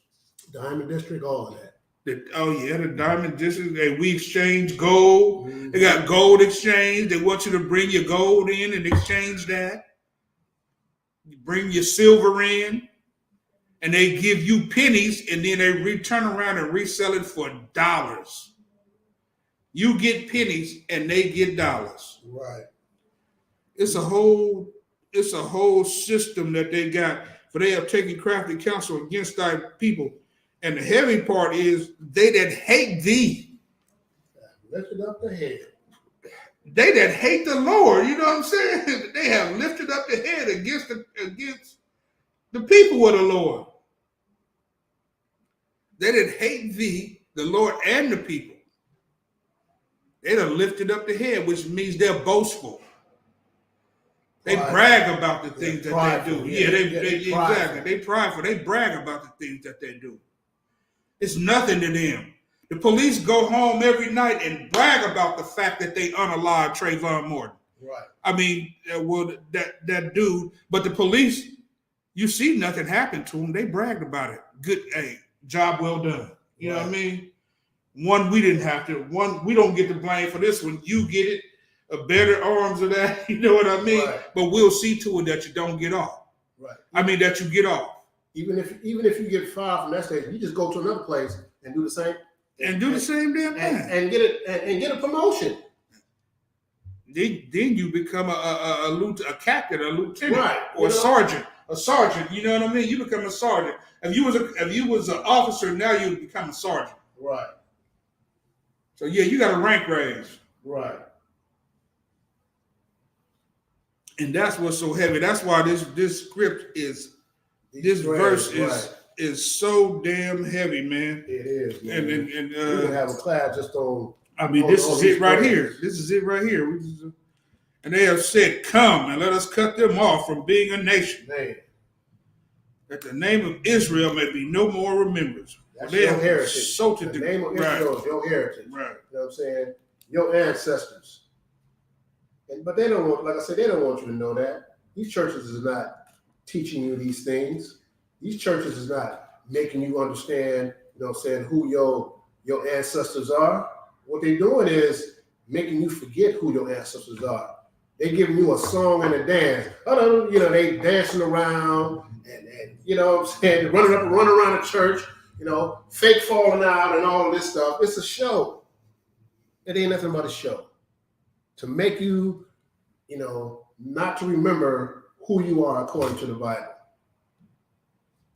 Diamond District, all of that. The Diamond District. We exchange gold. Mm-hmm. They got gold exchange. They want you to bring your gold in and exchange that. You bring your silver in, and they give you pennies, and then they turn around and resell it for dollars. You get pennies, and they get dollars. Right. It's a whole system that they got, for they have taken crafty counsel against thy people. And the heavy part is they that hate thee. Lifted up the head. They that hate the Lord, you know what I'm saying? They have lifted up the head against the people of the Lord. They that hate thee, the Lord and the people. They done lifted up the head, which means they're boastful. They brag about the things that they do. Yeah, exactly. They prideful. They brag about the things that they do. It's nothing to them. The police go home every night and brag about the fact that they unalive Trayvon Martin. Right. I mean, that dude. But the police, you see nothing happen to them. They bragged about it. Good, job well done. You know what I mean? One, we didn't have to. One, we don't get the blame for this one. You get it. A better arms of that, you know what I mean? Right. But we'll see to it that you don't get off. Right. I mean that you get off. Even if you get fired from that station, you just go to another place and do the same. And do the same damn thing. And get a promotion. Then you become a captain, a lieutenant, right. Or a sergeant. A sergeant, you know what I mean? You become a sergeant. If you was an officer, now you become a sergeant. Right. So yeah, you got a rank raise. Right. And that's what's so heavy. That's why this script verse is so damn heavy, man. It is, man. And we're gonna have a class just on. I mean, this is it right here. This is it right here. And they have said, "Come and let us cut them off from being a nation, man. that the name of Israel may be no more remembered." That's your heritage. Insulted the name of Israel is your heritage. Right. You know what I'm saying? Your ancestors. But they don't want, like I said, they don't want you to know that. These churches is not teaching you these things. These churches is not making you understand, you know what I'm saying, who your ancestors are. What they're doing is making you forget who your ancestors are. They giving you a song and a dance. You know, they dancing around and you know what I'm saying, running around the church, you know, fake falling out and all of this stuff. It's a show. It ain't nothing but a show. To make you, you know, not to remember who you are according to the Bible.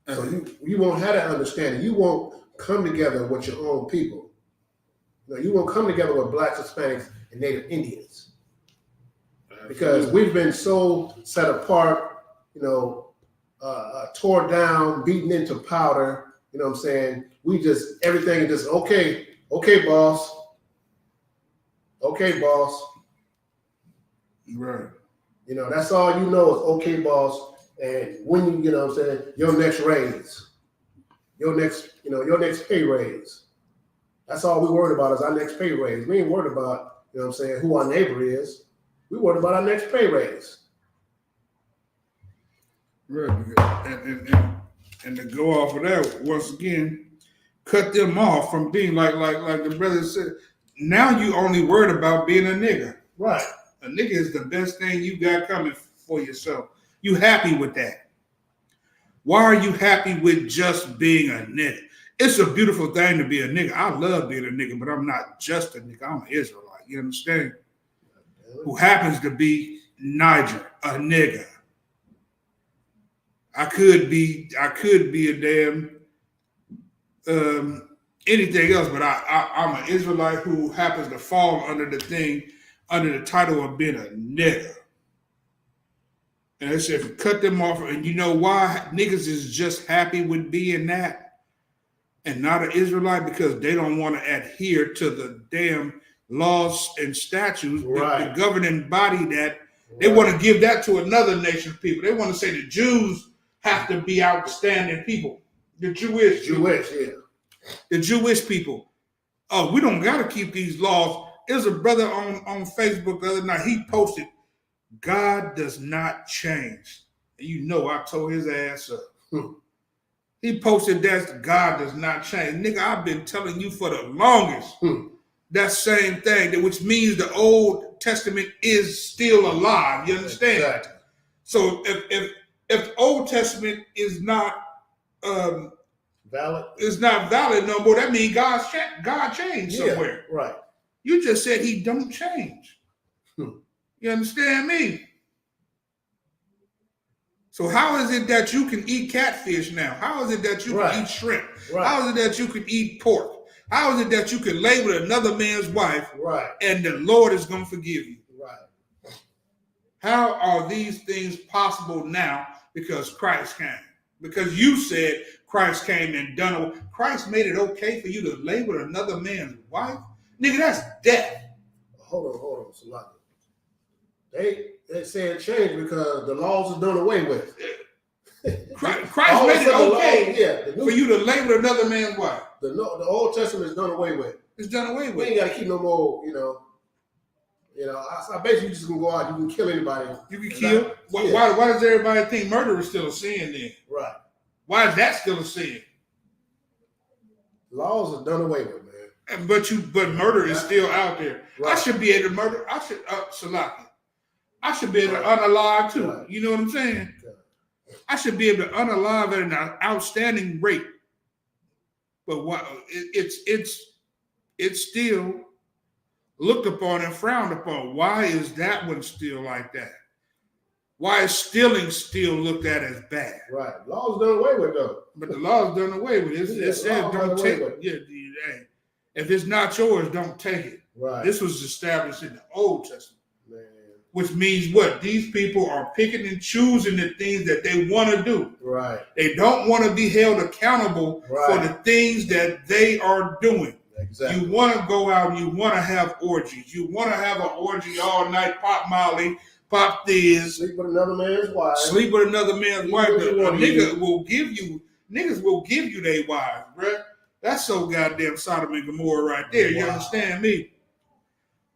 So you won't have that understanding. You won't come together with your own people. You know, you won't come together with Blacks, Hispanics, and Native Indians. Because we've been so set apart, you know, tore down, beaten into powder. You know what I'm saying? Everything is just, okay, boss. Okay, boss. Right. You know, that's all you know is okay, boss. And when you know what I'm saying, your next raise, your next pay raise. That's all we worried about is our next pay raise. We ain't worried about, you know what I'm saying, who our neighbor is. We worried about our next pay raise. Right. And to go off of that, once again, cut them off from being like the brother said. Now you only worried about being a nigga. Right. A nigga is the best thing you got coming for yourself. You happy with that? Why are you happy with just being a nigga? It's a beautiful thing to be a nigga. I love being a nigga, but I'm not just a nigga. I'm an Israelite. You understand? Who happens to be Niger, a nigga. I could be a damn anything else, but I'm an Israelite who happens to fall under the title of being a nigga. And I said, if you cut them off, and you know why niggas is just happy with being that and not an Israelite, because they don't want to adhere to the damn laws and statutes, right. the governing body that they want to give that to another nation of people. They want to say the Jews have to be outstanding people. The Jewish, yeah. The Jewish people. Oh, we don't got to keep these laws. There's a brother on Facebook the other night. He posted, God does not change. And you know, I told his ass up. He posted that God does not change. Nigga, I've been telling you for the longest that same thing, which means the Old Testament is still alive. You understand? Exactly. So if the Old Testament is not valid, it's not valid no more, that means God changed somewhere. Right. You just said he don't change. You understand me? So how is it that you can eat catfish now? How is it that you can eat shrimp? Right. How is it that you can eat pork? How is it that you can lay with another man's wife and the Lord is going to forgive you? Right. How are these things possible now? Because Christ came. Because you said Christ came and done it. Christ made it okay for you to lay with another man's wife? Nigga, that's death. Hold on, Salaki. They said change because the laws are done away with. Christ made it okay for you to lay with another man's wife. The Old Testament is done away with. It's done away with. We ain't got to keep no more, I bet you just gonna go out. You can kill anybody. You can kill. Why does everybody think murder is still a sin then? Right. Why is that still a sin? Laws are done away with, man. But murder is still out there. Right. I should be able to murder. Salaki. I should be able to unalive too. Right. You know what I'm saying? Okay. I should be able to unalive at an outstanding rate. But it's still looked upon and frowned upon. Why is that one still like that? Why is stealing still looked at as bad? Right. Law's done away with though. But the law's done away with. It says don't take it. Yeah, if it's not yours, don't take it. Right. This was established in the Old Testament. Man. Which means what? These people are picking and choosing the things that they want to do. Right. They don't want to be held accountable for the things that they are doing. Exactly. You want to go out and you want to have orgies. You want to have an orgy all night, pop Molly, pop this. Sleep with another man's wife. Sleep with another man's wife. Niggas will give you their wives, bruh. That's so goddamn Sodom and Gomorrah right there. Wow. You understand me?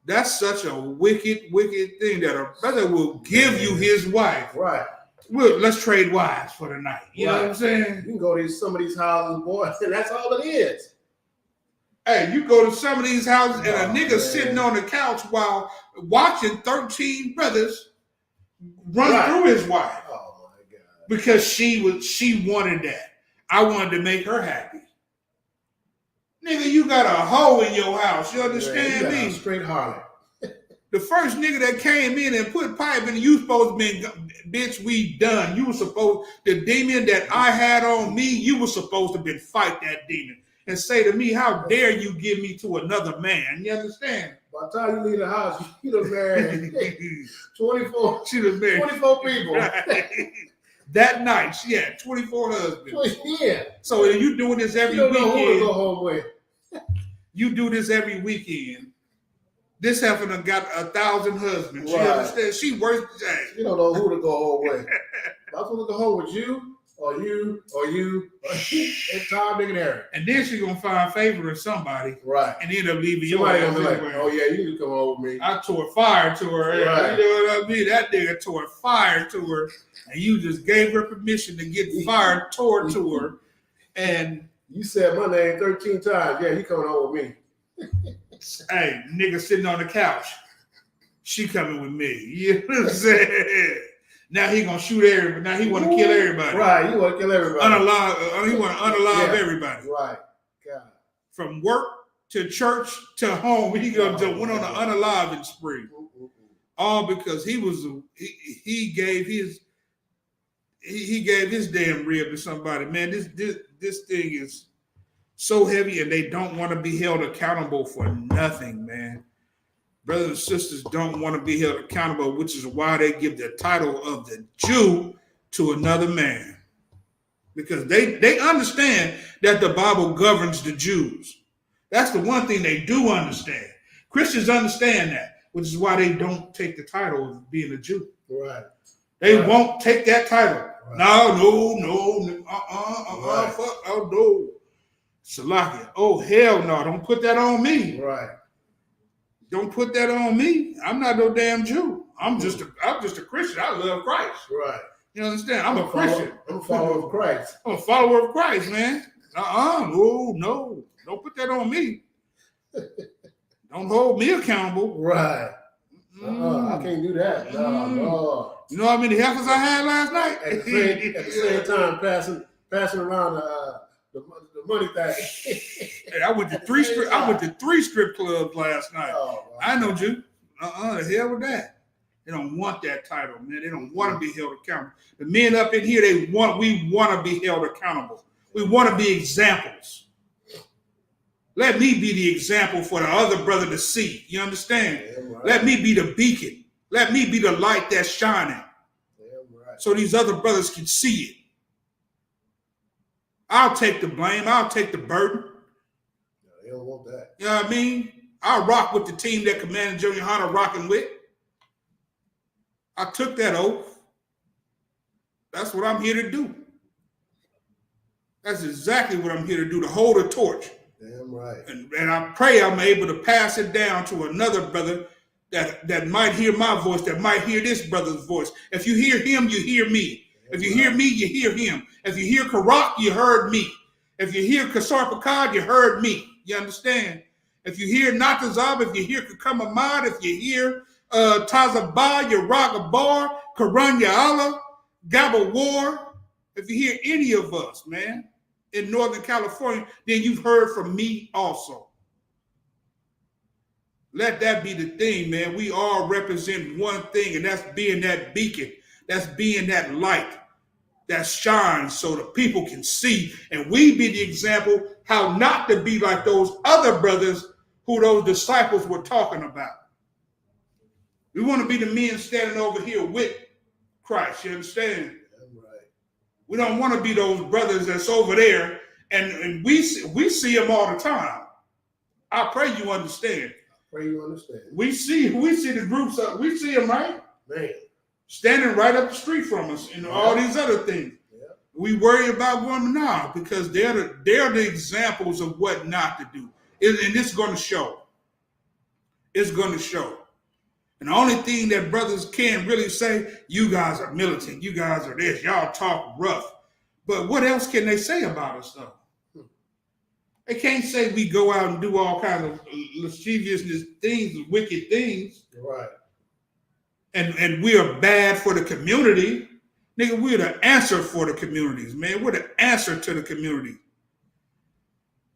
That's such a wicked thing that a brother will give you his wife. Right. Well, let's trade wives for the night. You know what I'm saying? You can go to some of these houses, boy, and that's all it is. Hey, you go to some of these houses and a nigga sitting on the couch while watching 13 brothers run through his wife. Oh my God. Because she wanted that. I wanted to make her happy. Nigga, you got a hoe in your house. You understand me? Straight harlot. The first nigga that came in and put pipe in, you supposed to be, bitch, we done. You were supposed, the demon that I had on me, you were supposed to be fight that demon and say to me, how dare you give me to another man? You understand? By the time you leave the house, you done married 24. She done married 24 people. Right. That night, she had 24 husbands. Yeah. So you doing this every weekend. You don't know who to go home with. You do this every weekend. This heifer done got 1,000 husbands. Right. You understand? She works the same. You don't know who to go home with. I was going to go home with you or you, and Tom, Dick, and Harry. And then she's gonna find favor in somebody, Right. and end up leaving your Somebody ass gonna be like, anyway. oh yeah, you need to come over with me. I tore fire to her. Right. You know what I mean? That nigga tore fire to her, and you just gave her permission to get fire tore to her. And you said my name 13 times. Yeah, you coming home with me. hey, nigga sitting on the couch. She coming with me. You know what I'm saying? Now he gonna shoot everybody. Now he want to kill everybody. Right, you want to kill everybody. Unalive. He want to unalive everybody. Right. God. From work to church to home, he went on an unaliving spree. All because he gave his damn rib to somebody. Man, this thing is so heavy, and they don't want to be held accountable for nothing, man. Brothers and sisters don't want to be held accountable, which is why they give the title of the Jew to another man. Because they understand that the Bible governs the Jews. That's the one thing they do understand. Christians understand that, which is why they don't take the title of being a Jew. Right. They won't take that title. Right. No, fuck, oh no. Salakia. Oh, hell no, don't put that on me. Right. Don't put that on me. I'm not no damn Jew. I'm just a Christian. I love Christ. Right. You understand? I'm a Christian. I'm a follower of Christ. I'm a follower of Christ, man. No. Don't put that on me. Don't hold me accountable. Right. I can't do that. No. You know how many heifers I had last night? At the same time, passing around the money thing. Hey, I went to three strip clubs last night. Oh, wow. I know, Jew. The hell with that. They don't want that title, man. They don't want to be held accountable. The men up in here, we want to be held accountable. We want to be examples. Let me be the example for the other brother to see. You understand? Right. Let me be the beacon. Let me be the light that's shining. Right. So these other brothers can see it. I'll take the blame. I'll take the burden. They don't want that. You know what I mean? I'll rock with the team that Commander Junior Hunter rocking with. I took that oath. That's what I'm here to do. That's exactly what I'm here to do, to hold a torch. Damn right. And I pray I'm able to pass it down to another brother that might hear my voice, that might hear this brother's voice. If you hear him, you hear me. If you hear me, you hear him. If you hear Karak, you heard me. If you hear Kasar Pakad, you heard me. You understand? If you hear Natazab, if you hear Kakamamad, if you hear Tazabah, Yaragabar, Karanya Allah, Gabba War, if you hear any of us, man, in Northern California, then you've heard from me also. Let that be the thing, man. We all represent one thing, and that's being that beacon. That's being that light that shines so the people can see. And we be the example how not to be like those other brothers who those disciples were talking about. We want to be the men standing over here with Christ, you understand? Right. We don't want to be those brothers that's over there, and we see them all the time. I pray you understand. Pray you understand. We see the groups up. We see them, right? Man. Standing right up the street from us and all these other things. Yeah. We worry about them now because they're the examples of what not to do. And it's going to show. It's going to show. And the only thing that brothers can really say, you guys are militant, you guys are this, y'all talk rough. But what else can they say about us, though? They can't say we go out and do all kinds of lasciviousness things, wicked things. Right. And we are bad for the community. Nigga, we're the answer for the communities, man. We're the answer to the community.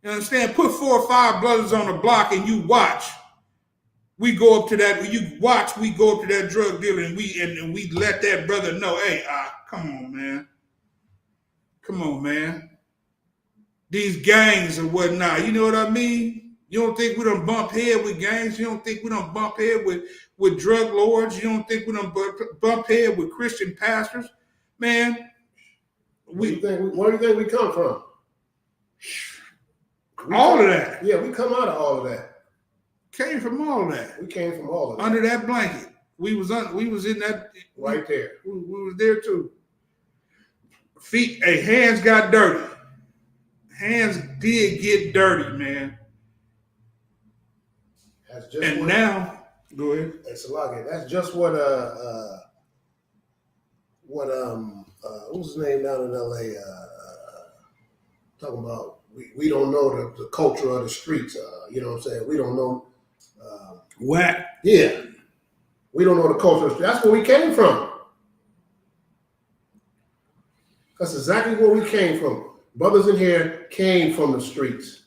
You understand? Put 4 or 5 brothers on the block and you watch. We go up to that, you watch, we go up to that drug dealer and we let that brother know, hey, come on, man. Come on, man. These gangs and whatnot, you know what I mean? You don't think we don't bump head with gangs? You don't think we don't bump head with drug lords? You don't think we don't bump head with Christian pastors? Man, where do you think we come from? All of that. Yeah, we come out of all of that. Came from all of that. We came from all of that. Under that blanket. We was in that. Right there. We was there too. hands got dirty. Hands did get dirty, man. That's just And what, now, go ahead. it's a lot. That's just what what's his name down in LA talking about. We don't know the culture of the streets. You know what I'm saying? We don't know. Whack. Yeah, we don't know the culture of the streets. That's where we came from. That's exactly where we came from. Brothers in here came from the streets,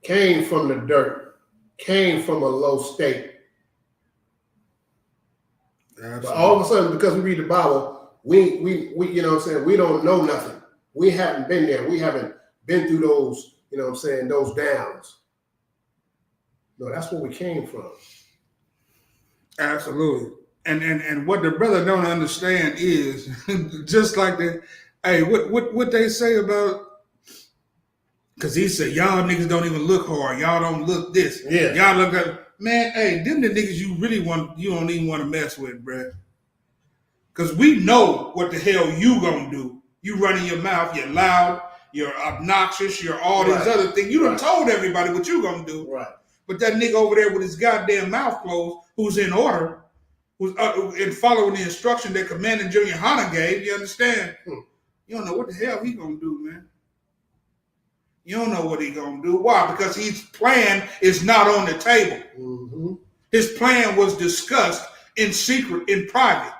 came from the dirt, came from a low state. Absolutely. But all of a sudden, because we read the Bible, we you know what I'm saying, we don't know nothing. We haven't been there. We haven't been through those, you know what I'm saying, those downs. No, that's where we came from. Absolutely. And what the brother don't understand is just like the what they say about, because he said y'all niggas don't even look hard, y'all don't look this, Yeah. y'all look at, man, hey, them the niggas you don't even want to mess with, bruh. Because we know what the hell you gonna do. You running your mouth, you're loud, you're obnoxious, you're all these other things. You done told everybody what you gonna do. Right. But that nigga over there with his goddamn mouth closed, who's in order, who's in following the instruction that Commander Junior Hunter gave, you understand? You don't know what the hell he gonna do, man. You don't know what he gonna do. Why? Because his plan is not on the table. Mm-hmm. His plan was discussed in secret, in private,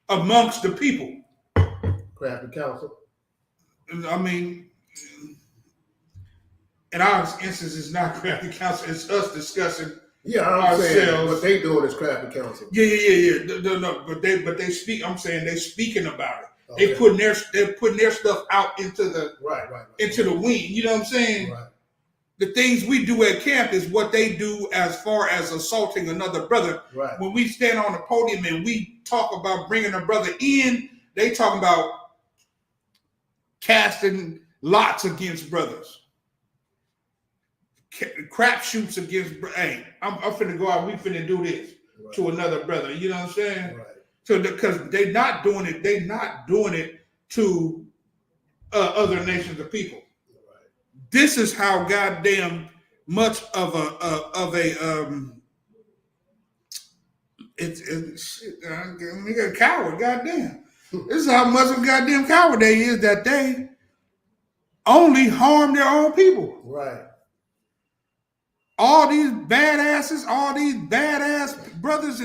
amongst the people. Crafty counsel. I mean, in our instance, it's not crafty counsel. It's us discussing. Yeah, I'm saying what they doing is crafty counsel. Yeah. No, but they speak. I'm saying they speaking about it. Okay. They're putting their stuff out into the into the wind. You know what I'm saying? Right. The things we do at camp is what they do as far as assaulting another brother. Right. When we stand on the podium and we talk about bringing a brother in, they talk about casting lots against brothers. Crap shoots against, hey, I'm finna go out, we finna do this to another brother. You know what I'm saying? Right. So because they're not doing it to other nations of people. Right. This is how goddamn much of a coward, goddamn. This is how much of a goddamn coward they is that they only harm their own people. Right. All these badasses, all these badass brothers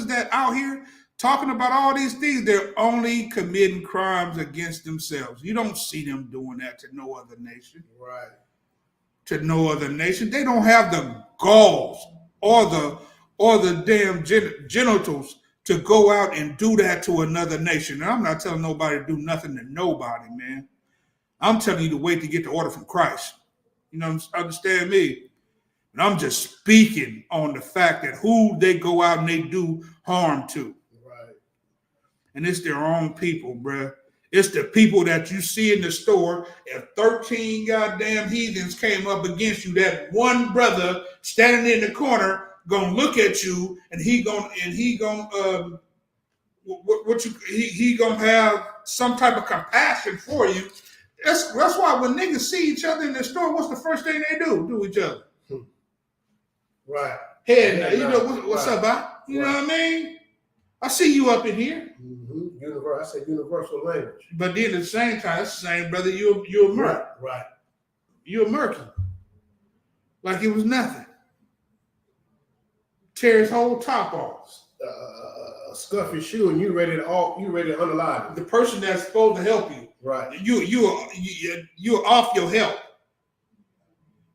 that out here talking about all these things, they're only committing crimes against themselves. You don't see them doing that to no other nation. Right. To no other nation. They don't have the galls or the damn genitals to go out and do that to another nation. And I'm not telling nobody to do nothing to nobody, man. I'm telling you to wait to get the order from Christ. You know, understand me? And I'm just speaking on the fact that who they go out and they do harm to. Right. And it's their own people, bruh. It's the people that you see in the store. If 13 goddamn heathens came up against you, that one brother standing in the corner gonna look at you, and he gonna have some type of compassion for you. That's why when niggas see each other in the store, what's the first thing they do? Do each other. Right. Hey, you know what's up, Bob? You know what I mean? I see you up in here. Mm-hmm. I say universal language. But then at the same time, that's the same brother. You're a merc. Right. You're a murky. Like it was nothing. Tear his whole top off. Scuff your shoe and you ready to unalive it. The person that's supposed to help you. Right. You're off your help.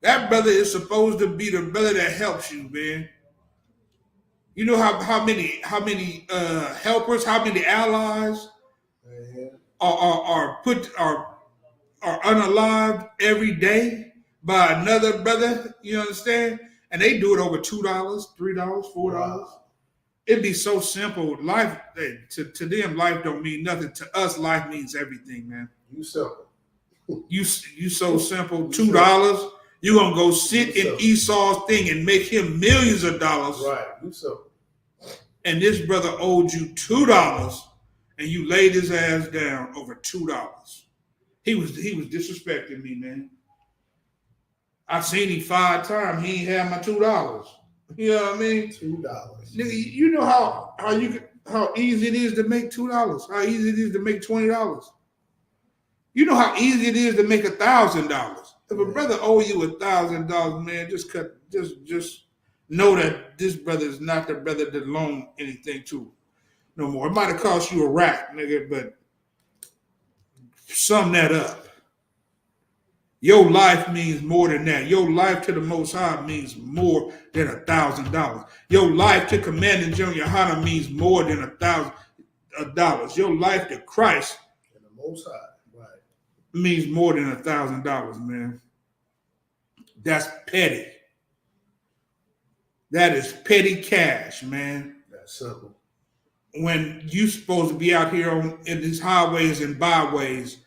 That brother is supposed to be the brother that helps you, man. You know how many helpers, how many allies are unalived every day by another brother. You understand? And they do it over $2, $3, $4. Wow. It'd be so simple. Life to them, life don't mean nothing. To us, life means everything, man. You simple. You so simple. $2. You're going to go sit in Esau's thing and make him millions of dollars. Right. You so. And this brother owed you $2. and you laid his ass down over $2. He was disrespecting me, man. I've seen him 5 times. He ain't had my $2. You know what I mean? $2. Nigga, you know how easy it is to make $2. How easy it is to make $20. You know how easy it is to make $1,000. If a brother owe you $1,000, man, just know that this brother is not the brother that loan anything to no more. It might have cost you a rack, nigga, but sum that up. Your life means more than that. Your life to the Most High means more than $1,000. Your life to Commanding General Yohana means more than $1,000. Your life to Christ and the Most High, right, means more than $1,000, man. That's petty. That is petty cash, man. That's simple. When you supposed to be out here in these highways and byways,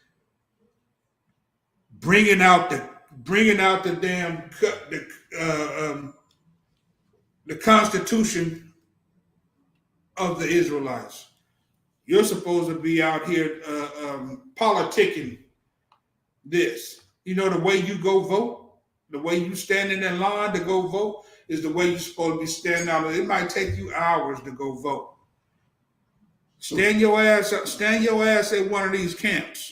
bringing out the damn the Constitution of the Israelites. You're supposed to be out here politicking this. You know, the way you go vote, the way you stand in that line to go vote is the way you're supposed to be standing out. It might take you hours to go vote. Stand your ass at one of these camps.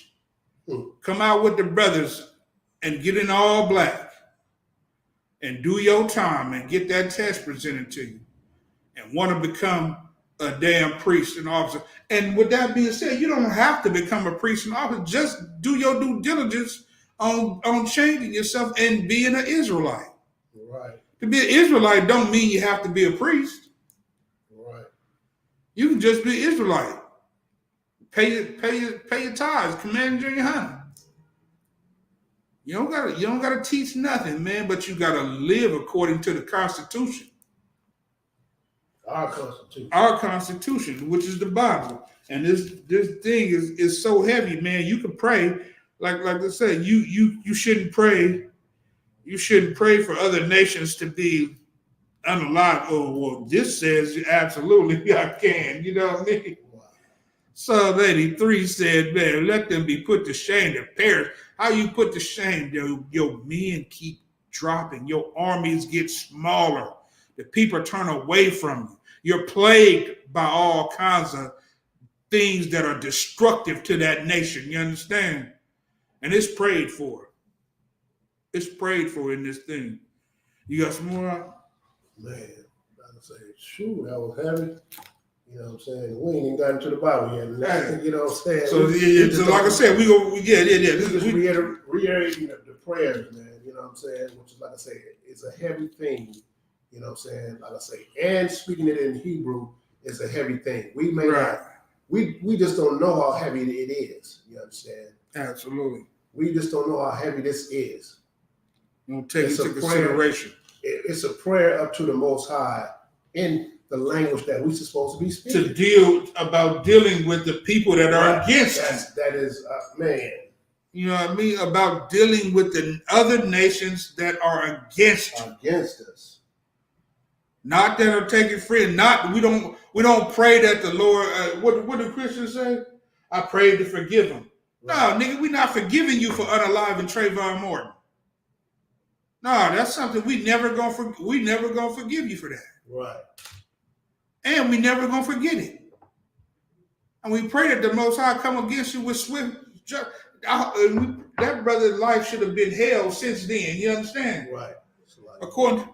Come out with the brothers and get in all black and do your time and get that test presented to you and want to become a damn priest and officer. And with that being said, you don't have to become a priest and officer. Just do your due diligence on changing yourself and being an Israelite. Right. To be an Israelite don't mean you have to be a priest. Right. You can just be an Israelite. Pay your tithes, Command Junior Hunter. You don't gotta teach nothing, man, but you gotta live according to the Constitution. Our Constitution. Our Constitution, which is the Bible. And this thing is so heavy, man. You can pray, like I said, you shouldn't pray. You shouldn't pray for other nations to be unalive. Oh, well, this says absolutely I can. You know what I mean? Wow. Psalm 83 said, man, let them be put to shame that perish. How you put to shame? Your men keep dropping. Your armies get smaller. The people turn away from you. You're plagued by all kinds of things that are destructive to that nation. You understand? And it's prayed for. It's prayed for in this thing. You got some more? Man, I say, shoot, that was heavy. You know what I'm saying? We ain't even gotten to the Bible yet. You know what I'm saying? So like I said, we go, yeah. This is reiterating the prayers, man. You know what I'm saying? Which is, like I say, it's a heavy thing. You know what I'm saying? Like I say, and speaking it in Hebrew is a heavy thing. We may not, we just don't know how heavy it is. You understand? Absolutely. We just don't know how heavy this is. We'll take it into consideration. It's a prayer up to the Most High in the language that we're supposed to be speaking. To dealing with the people that are against us. That is, man. You know what I mean? About dealing with the other nations that are against you. Against us. Not that are taking free. We don't pray that the Lord. What do Christians say? I prayed to forgive them. Right. No, nigga, we're not forgiving you for unaliving Trayvon Martin. No, that's something we never gonna forgive you for that. Right. And we never gonna forget it. And we pray that the Most High come against you with swift justice. That brother's life should have been hell since then. You understand? Right. According to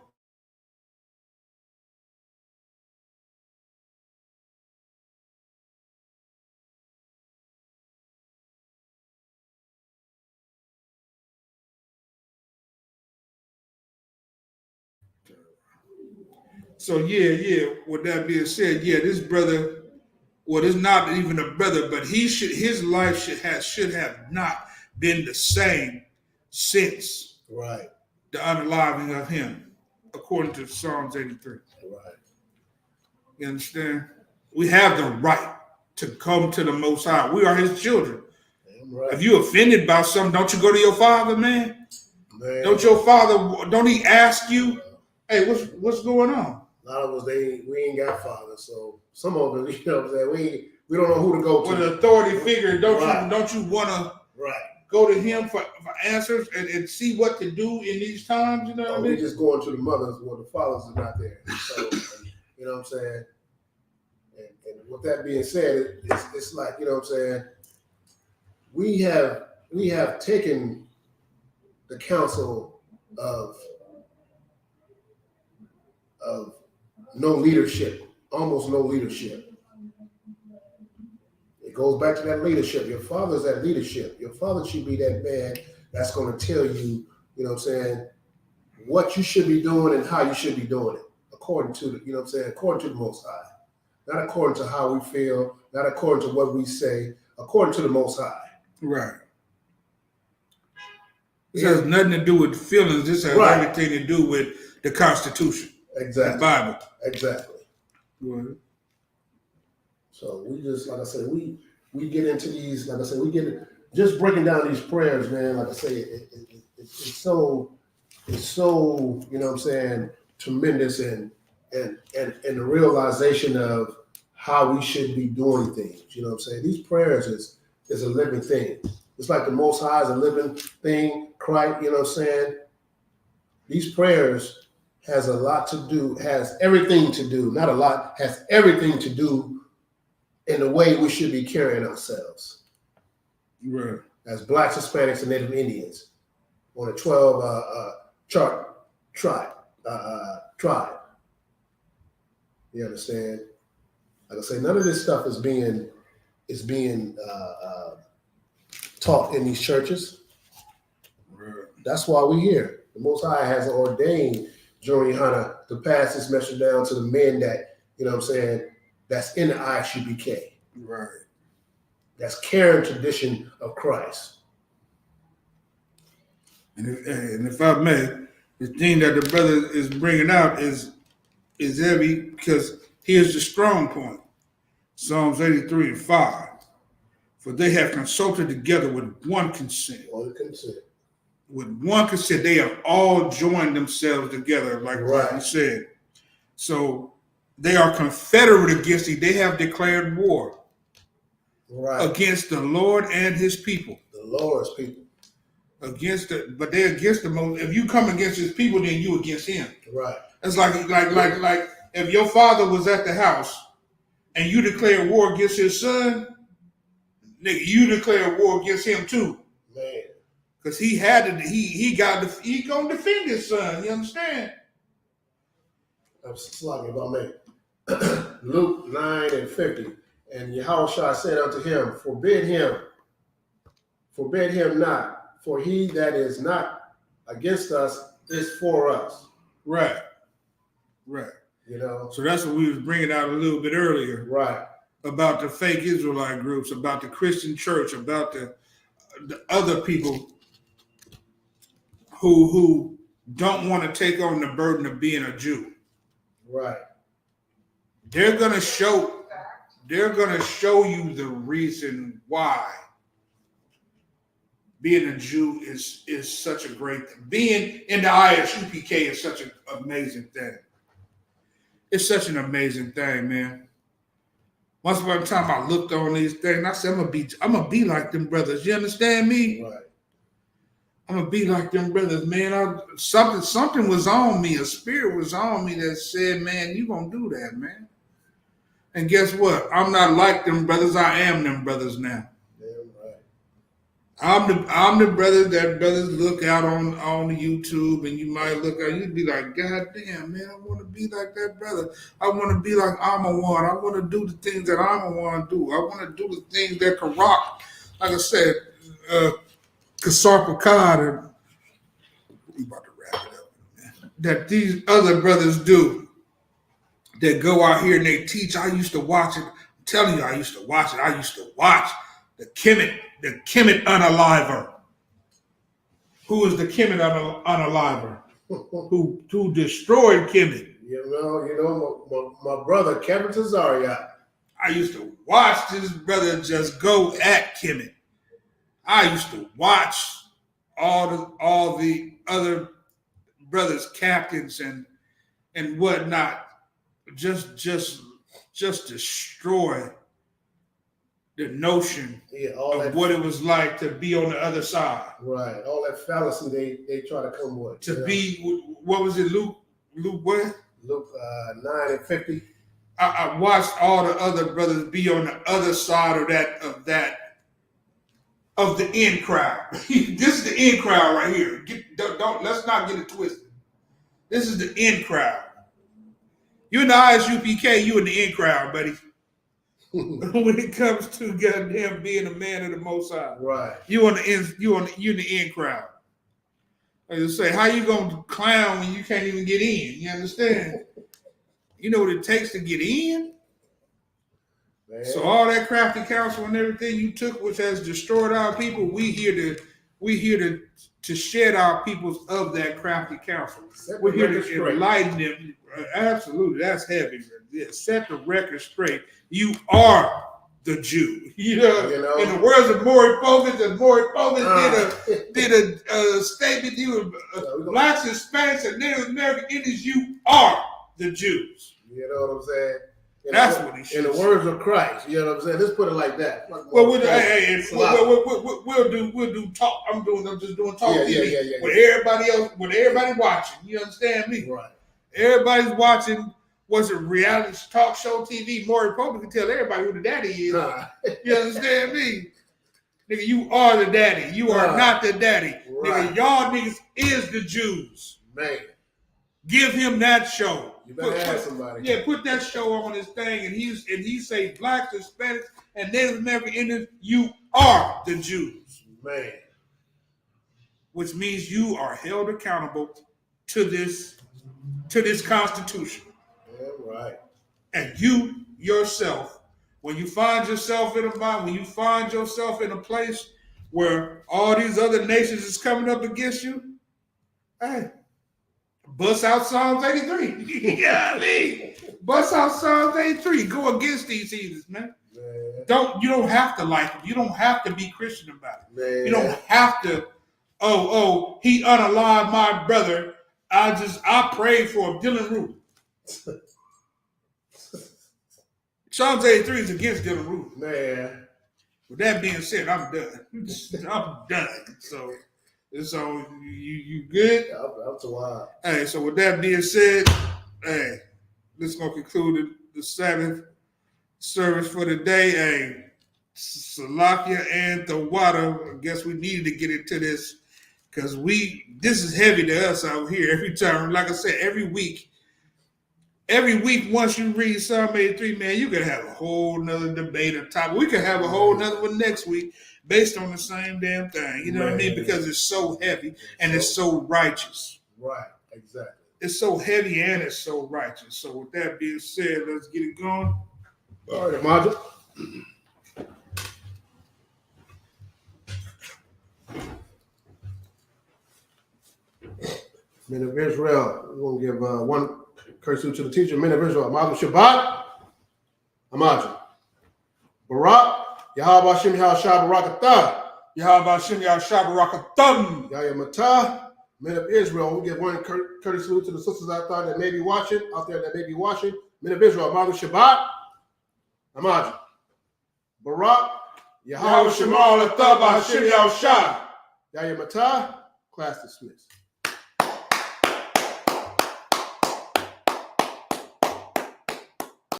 So with that being said, this brother, well, it's not even a brother, but his life should have not been the same since the unaliving of him, according to Psalms 83. Right. You understand? We have the right to come to the Most High. We are his children. Right. If you're offended by something, don't you go to your father, man? Don't he ask you, hey, what's going on? A lot of us, we ain't got fathers, so some of us, you know what I'm saying, We don't know who to go to. With an authority figure, don't Right. you want to Right. go to him for answers and see what to do in these times? You know what I We mean? just going to the mothers where the fathers are not there. So, you know what I'm saying? And with that being said, it's like, you know what I'm saying? We have taken the counsel of no leadership, almost no leadership. It goes back to that leadership. Your father's that leadership. Your father should be that man that's going to tell you, you know what I'm saying, what you should be doing and how you should be doing it, according to the, you know what I'm saying, according to the Most High. Not according to how we feel, not according to what we say, according to the Most High. Right. This has nothing to do with feelings. This has everything to do with the Constitution. Exactly. The Bible. Exactly. Right. So we just, like I said, we get into these, like I said, we get just breaking down these prayers, man. Like I say, it's so, you know what I'm saying, tremendous and the realization of how we should be doing things. You know what I'm saying? These prayers is a living thing. It's like the Most High is a living thing. Christ, you know what I'm saying? These prayers has a lot to do, has everything to do, not a lot, has everything to do in the way we should be carrying ourselves. Right. As Blacks, Hispanics, and Native Indians on a 12 tribe. You understand? Like I say, none of this stuff is being taught in these churches. Right. That's why we're here. The Most High has ordained Joey Hunter to pass this message down to the men that, you know what I'm saying, that's in the ISUPK. Right. That's carrying tradition of Christ. And if I may, the thing that the brother is bringing out is heavy, because here's the strong point. Psalms 83:5. For they have consulted together with one consent. One consent. With one consent, they have all joined themselves together, like you said. So they are confederate against thee. They have declared war against the Lord and his people. The Lord's people. But they're against the most. If you come against his people, then you against him. Right. It's like if your father was at the house and you declare war against his son, nigga, you declare war against him too. Man. Because he gonna defend his son. You understand? I'm slugging about me. Luke 9:50. And Yahushua said unto him, Forbid him not, for he that is not against us is for us. Right. You know? So that's what we was bringing out a little bit earlier. Right. About the fake Israelite groups, about the Christian church, about the other people who don't want to take on the burden of being a Jew. Right. They're gonna show you the reason why being a Jew is such a great thing. Being in the ISUPK is such an amazing thing. It's such an amazing thing, man. Once upon a time, I looked on these things. I said, I'm gonna be like them brothers. You understand me? Right. I'm gonna be like them brothers, man. Something was on me. A spirit was on me that said, man, you gonna do that, man. And guess what? I'm not like them brothers. I am them brothers now. Damn right. I'm the brother that brothers look out on YouTube, and you might look out, you'd be like, God damn, man, I want to be like that brother. I want to be like One. I want to do the things that One do. I want to do the things that Karak, like I said, Kasar Pakad, and we about to wrap it up, man. That these other brothers do. That go out here and they teach. I used to watch it. I'm telling you, I used to watch it. I used to watch the Kemet Unaliver. Who is the Kemet Unaliver? who destroyed Kemet? You know, my brother Kevin Cesaria. I used to watch this brother just go at Kemet. I used to watch all the other brothers, captains and whatnot, just destroy the notion all of that, what it was like to be on the other side. right? All that fallacy they try to come with. To be, what was it, Luke what? Luke 9:50. I watched all the other brothers be on the other side of the in crowd. This is the in crowd right here. Let's not get it twisted. This is the in crowd. You in the ISUPK, you in the in crowd, buddy. When it comes to goddamn being a man of the Most High, Right. you in the in crowd. I just say, how you gonna clown when you can't even get in? You understand? You know what it takes to get in. Man. So all that crafty counsel and everything you took, which has destroyed our people, we here to shed our peoples of that crafty counsel. We're here to enlighten them. Absolutely, that's heavy. Yeah, set the record straight. You are the Jew. You know? In the words of Maury Povich, and Maury Povich did a statement. You blacks, Hispanics, and Native American Indians. You are the Jews. You know what I'm saying? That's what he should. In the words of Christ, you know what I'm saying? Let's put it like that. Well, we'll do talk. I'm just doing talk TV with everybody else, with everybody watching. You understand me? Right. Everybody's watching. Was it reality talk show TV? Maury Povich can tell everybody who the daddy is. You understand me? Nigga, you are the daddy. You are not the daddy. Right. Nigga, y'all niggas is the Jews. Man. Give him that show. You better ask somebody. Yeah, put that show on his thing, and he say blacks, Hispanics, and Native American Indians, you are the Jews. Man. Which means you are held accountable to this Constitution. Yeah, right. And you yourself, when you find yourself in a place where all these other nations is coming up against you, hey, bust out Psalms 83. You know what I mean? Bust out Psalms 83. Go against these heathens, man. You don't have to like them. You don't have to be Christian about it. Man. You don't have to, he unalive my brother. I prayed for him, Dylan Root. Psalms 83 is against Dylan Root. Man. With that being said, I'm done. I'm done. So you good? That's a while. Hey, so with that being said, hey, let's go conclude the Sabbath service for the day. Hey, Salakia and Tawada, I guess we needed to get into this because this is heavy to us out here every time. Like I said, every week, once you read Psalm 83, man, you could have a whole nother debate on top. We could have a whole nother one next week based on the same damn thing. You know what I mean? Because it's so heavy and it's so righteous. Right, exactly. It's so heavy and it's so righteous. So with that being said, let's get it going. All right, Amaju. Men of Israel, we're going to give one curse to the teacher. Men of Israel, Amaju Shabbat, Amaju. Barak, Yahweh Hashem Yahshua Barakatah. Yahweh Hashem Yahshua Barakatham. Yahya Matah, men of Israel, we give one courteous salute to the sisters out there that may be watching. Men of Israel, Amaju Shabbat, Amaju. Barak, Yahweh Hashem Yahshua Yahya Matah, class dismissed.